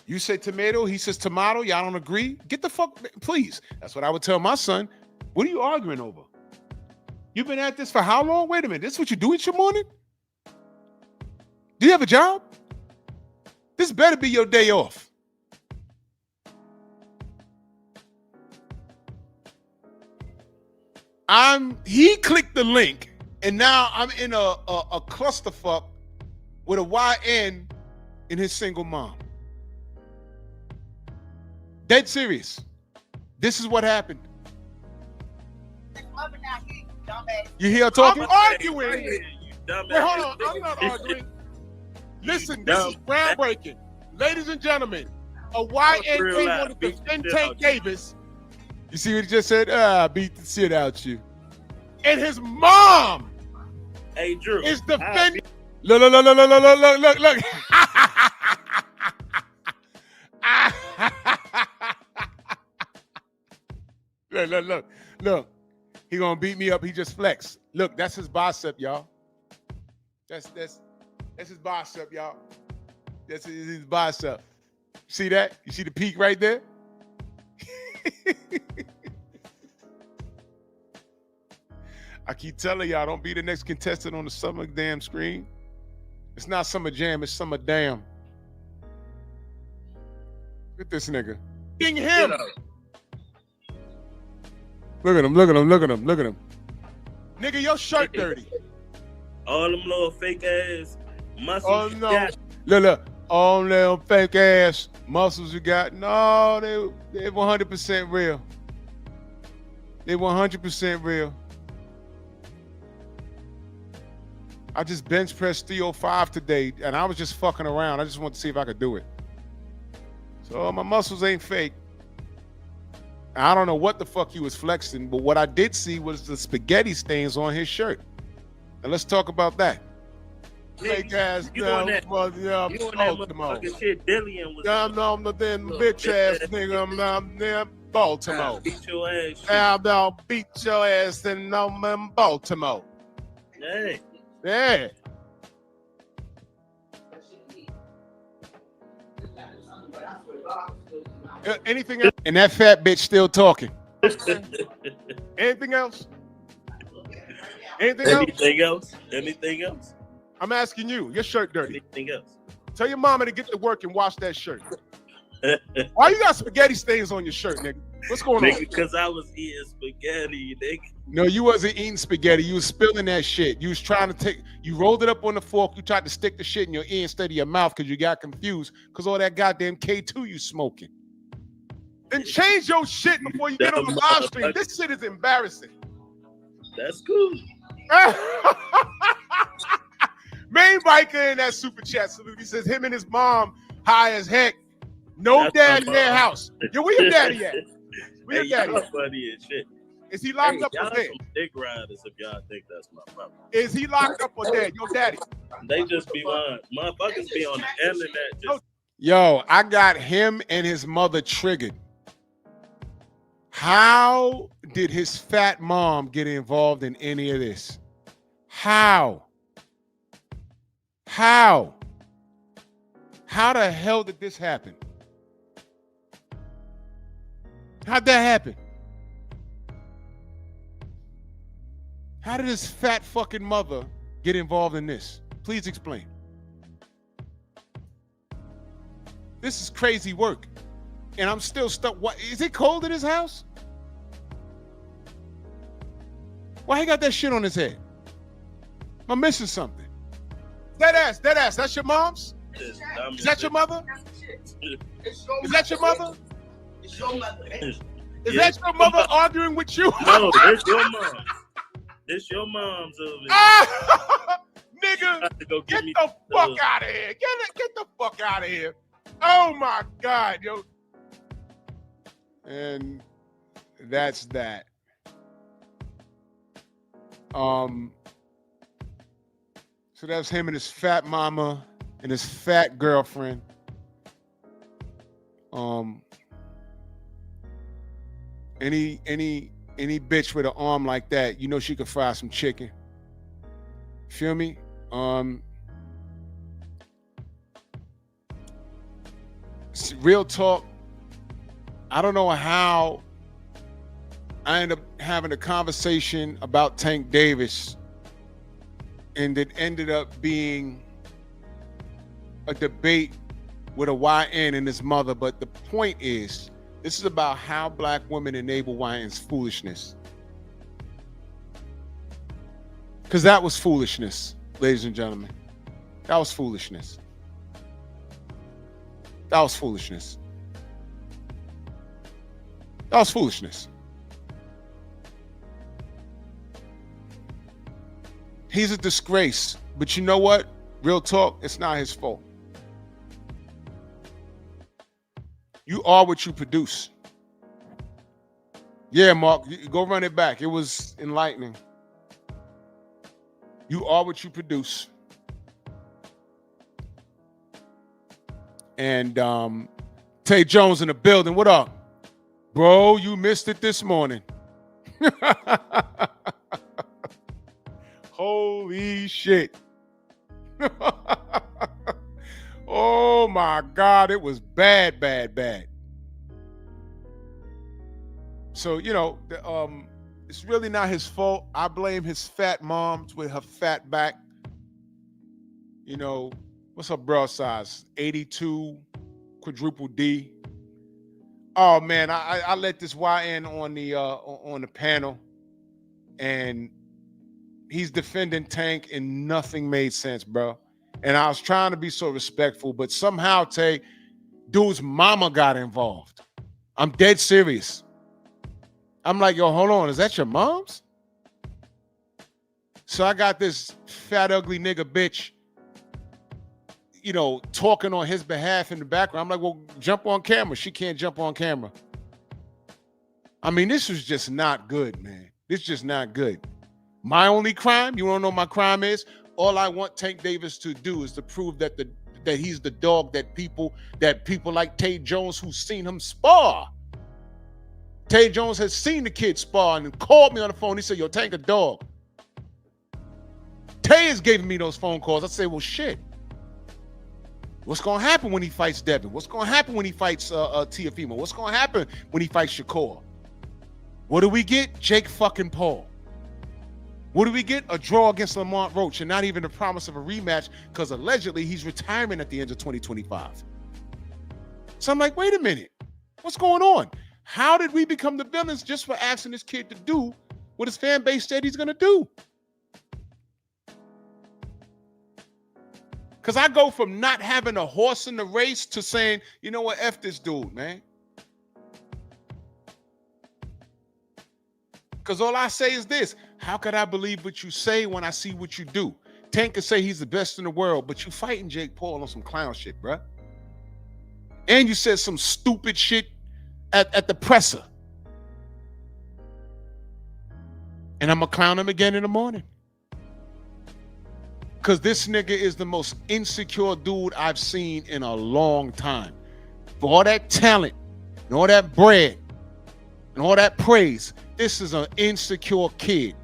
You say tomato, he says tomato, y'all don't agree? Get the fuck, please. That's what I would tell my son. What are you arguing over? You've been at this for how long? Wait a minute, this is what you do each morning? Do you have a job? This better be your day off. He clicked the link, and now I'm in a clusterfuck with a YN and his single mom. Dead serious. This is what happened. You hear her talking? Arguing. Wait, hold on. I'm not arguing. Listen, this is groundbreaking. Ladies and gentlemen, a YN wanted to defend Tank Davis. You see what he just said? Beat the shit out you. and his mom Hey, Drew. is defending. Look. Look. Look. He gonna beat me up. He just flexed. Look, that's his bicep, y'all. That's his bicep, y'all. That's his bicep. See that? You see the peak right there? I keep telling y'all, don't be the next contestant on the Summer Damn screen. It's not Summer Jam, it's Summer Damn. Look at this nigga. King him. Look at him. Nigga, your shirt dirty. All them little fake ass muscles. Oh no. Look. All them fake ass muscles you got. No, they 100% real. They 100% real. I just bench pressed 305 today, and I was just fucking around. I just wanted to see if I could do it. So my muscles ain't fake. I don't know what the fuck he was flexing, but what I did see was the spaghetti stains on his shirt. And let's talk about that. Fake ass, you on that motherfucking shit Dillian was I'm the damn bitch ass nigga. I'm damn Baltimore. Beat your ass. I'll beat your ass in Baltimore. Hey. Yeah. Anything else? And that fat bitch still talking. Anything else? Anything else? I'm asking you. Your shirt dirty. Anything else? Tell your mama to get to work and wash that shirt. Why you got spaghetti stains on your shirt, nigga? What's going on? Because I was eating spaghetti, nigga. No, you wasn't eating spaghetti. You was spilling that shit. You was trying to you rolled it up on the fork. You tried to stick the shit in your ear instead of your mouth because you got confused because all that goddamn K2 you smoking. Then change your shit before you get on the live stream. This shit is embarrassing. That's cool. Main biker in that super chat salute. He says him and his mom high as heck. No dad in their house. Yo, where your daddy at? Where your daddy at? Funny as shit. Is he locked up or dead? Some dick riders if y'all think that's my problem. Is he locked up or dead? Your daddy. They just be lying. Motherfuckers be on the internet just. Yo, I got him and his mother triggered. How did his fat mom get involved in any of this? How the hell did this happen? How'd that happen? How did his fat fucking mother get involved in this? Please explain. This is crazy work. And I'm still stuck. What is it cold in his house? Why he got that shit on his head? I'm missing something. Dead ass. That's your mom's? Is that your mother? Is that your mother? It's your mother. Is that your mother arguing with you? No, it's your mom. It's your mom's over there. Nigga, get the fuck out of here. Get the fuck out of here. Oh my God, yo. And that's that. So that's him and his fat mama and his fat girlfriend. Any bitch with an arm like that, you know she could fry some chicken. Feel me? Real talk. I don't know how I ended up having a conversation about Tank Davis, and it ended up being a debate with a YN and his mother. But the point is, this is about how black women enable YN's foolishness. Because that was foolishness, ladies and gentlemen. That was foolishness. That was foolishness. That was foolishness. He's a disgrace. But you know what? Real talk, it's not his fault. You are what you produce. Yeah, Mark, go run it back. It was enlightening. You are what you produce. And Tay Jones in the building. What up? Bro, you missed it this morning. Holy shit. Oh my God, it was bad, bad, bad. So, it's really not his fault. I blame his fat moms with her fat back. What's her bra size? 82, quadruple D. Oh man, I let this YN on the panel, and he's defending Tank, and nothing made sense, bro. And I was trying to be so respectful, but somehow, Tay, dude's mama got involved. I'm dead serious. I'm like, yo, hold on, is that your mom's? So I got this fat, ugly nigga bitch, talking on his behalf in the background. I'm like, well, jump on camera. She can't jump on camera. I mean, this was just not good, man. This is just not good. My only crime, you want to know what my crime is? All I want Tank Davis to do is to prove that he's the dog that people like Tay Jones, who's seen him spar. Tay Jones has seen the kid spar and called me on the phone. He said, yo, Tank a dog. Tay is giving me those phone calls. I say, well, shit. What's going to happen when he fights Devin? What's going to happen when he fights Teofimo? What's going to happen when he fights Shakur? What do we get? Jake fucking Paul. What do we get? A draw against Lamont Roach, and not even the promise of a rematch, because allegedly he's retiring at the end of 2025. So I'm like, wait a minute. What's going on? How did we become the villains just for asking this kid to do what his fan base said he's going to do? Because I go from not having a horse in the race to saying, you know what, F this dude, man. Because all I say is this: how could I believe what you say when I see what you do? Tank can say he's the best in the world, but you fighting Jake Paul on some clown shit, bruh. And you said some stupid shit at the presser. And I'm going to clown him again in the morning. Because this nigga is the most insecure dude I've seen in a long time. For all that talent and all that bread and all that praise, this is an insecure kid.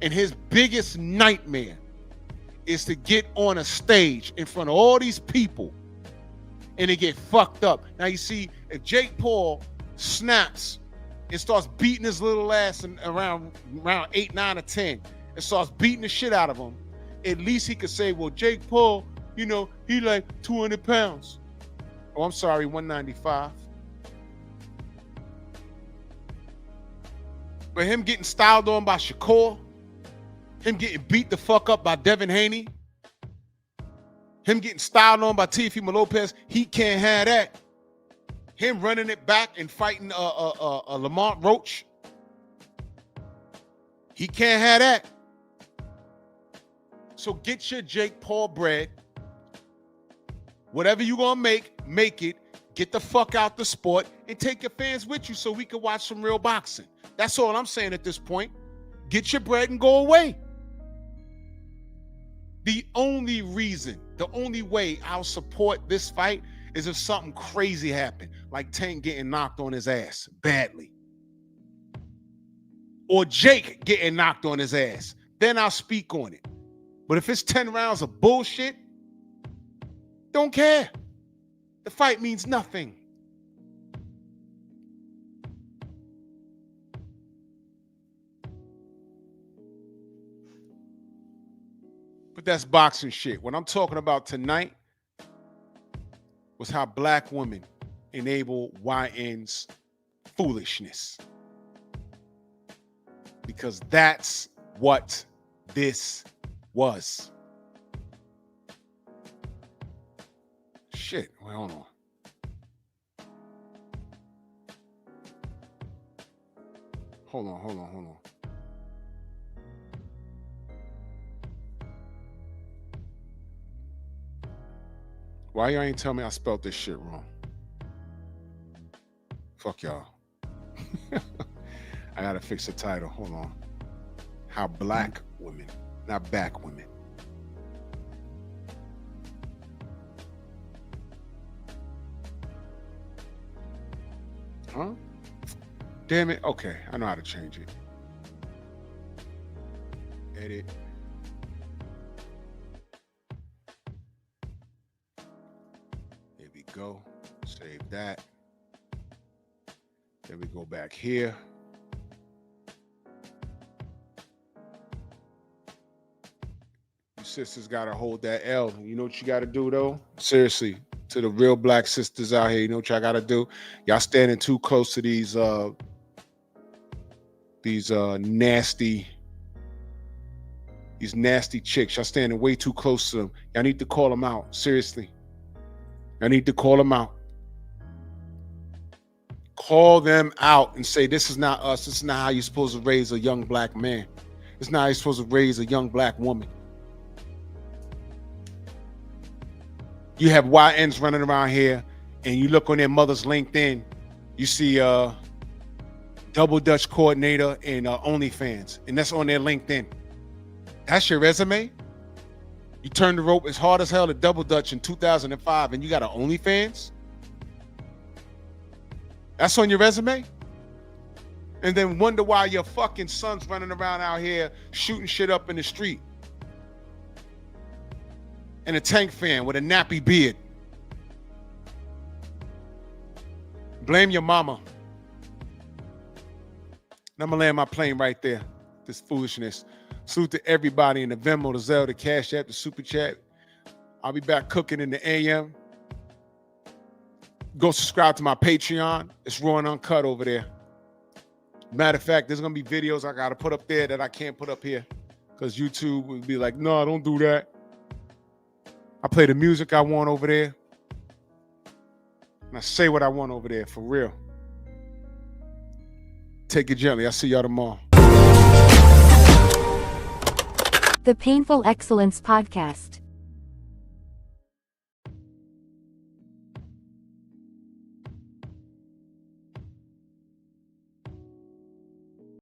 And his biggest nightmare is to get on a stage in front of all these people and to get fucked up. Now you see, if Jake Paul snaps and starts beating his little ass in around 8, 9, or 10 and starts beating the shit out of him, at least he could say, well, Jake Paul, he like 200 pounds. Oh, I'm sorry, 195. But him getting styled on by Shakur, him getting beat the fuck up by Devin Haney, him getting styled on by Teofimo Lopez, he can't have that. Him running it back and fighting Lamont Roach, he can't have that. So get your Jake Paul bread. Whatever you gonna make it. Get the fuck out the sport and take your fans with you so we can watch some real boxing. That's all I'm saying at this point. Get your bread and go away. The only way I'll support this fight is if something crazy happened, like Tank getting knocked on his ass badly. Or Jake getting knocked on his ass. Then I'll speak on it. But if it's 10 rounds of bullshit, don't care. The fight means nothing. But that's boxing shit. What I'm talking about tonight was how black women enable YN's foolishness. Because that's what this was. Shit, wait, hold on. Hold on. Why y'all ain't tell me I spelled this shit wrong? Fuck y'all. I gotta fix the title. Hold on. How black women not back women. Huh? Damn it. Okay, I know how to change it. Edit. Here we go. Save that. Then we go back here. You sisters gotta hold that L. You know what you gotta do though? Seriously, to the real black sisters out here, you know what y'all gotta do? Y'all standing too close to these nasty chicks. Y'all standing way too close to them. Y'all need to call them out. Seriously. Y'all need to call them out. Call them out and say, this is not us. This is not how you're supposed to raise a young black man. This is not how you're supposed to raise a young black woman. You have YNs running around here and you look on their mother's LinkedIn, you see Double Dutch coordinator and OnlyFans, and that's on their LinkedIn. That's your resume? You turned the rope as hard as hell to Double Dutch in 2005 and you got an OnlyFans? That's on your resume? And then wonder why your fucking son's running around out here shooting shit up in the street. And a tank fan with a nappy beard. Blame your mama. And I'm gonna land my plane right there. This foolishness. Salute to everybody in the Venmo, the Zelle, the Cash App, the Super Chat. I'll be back cooking in the AM. Go subscribe to my Patreon. It's raw and uncut over there. Matter of fact, there's gonna be videos I gotta put up there that I can't put up here because YouTube would be like, no, don't do that. I play the music I want over there. And I say what I want over there, for real. Take it gently. I'll see y'all tomorrow. The Painful Excellence Podcast.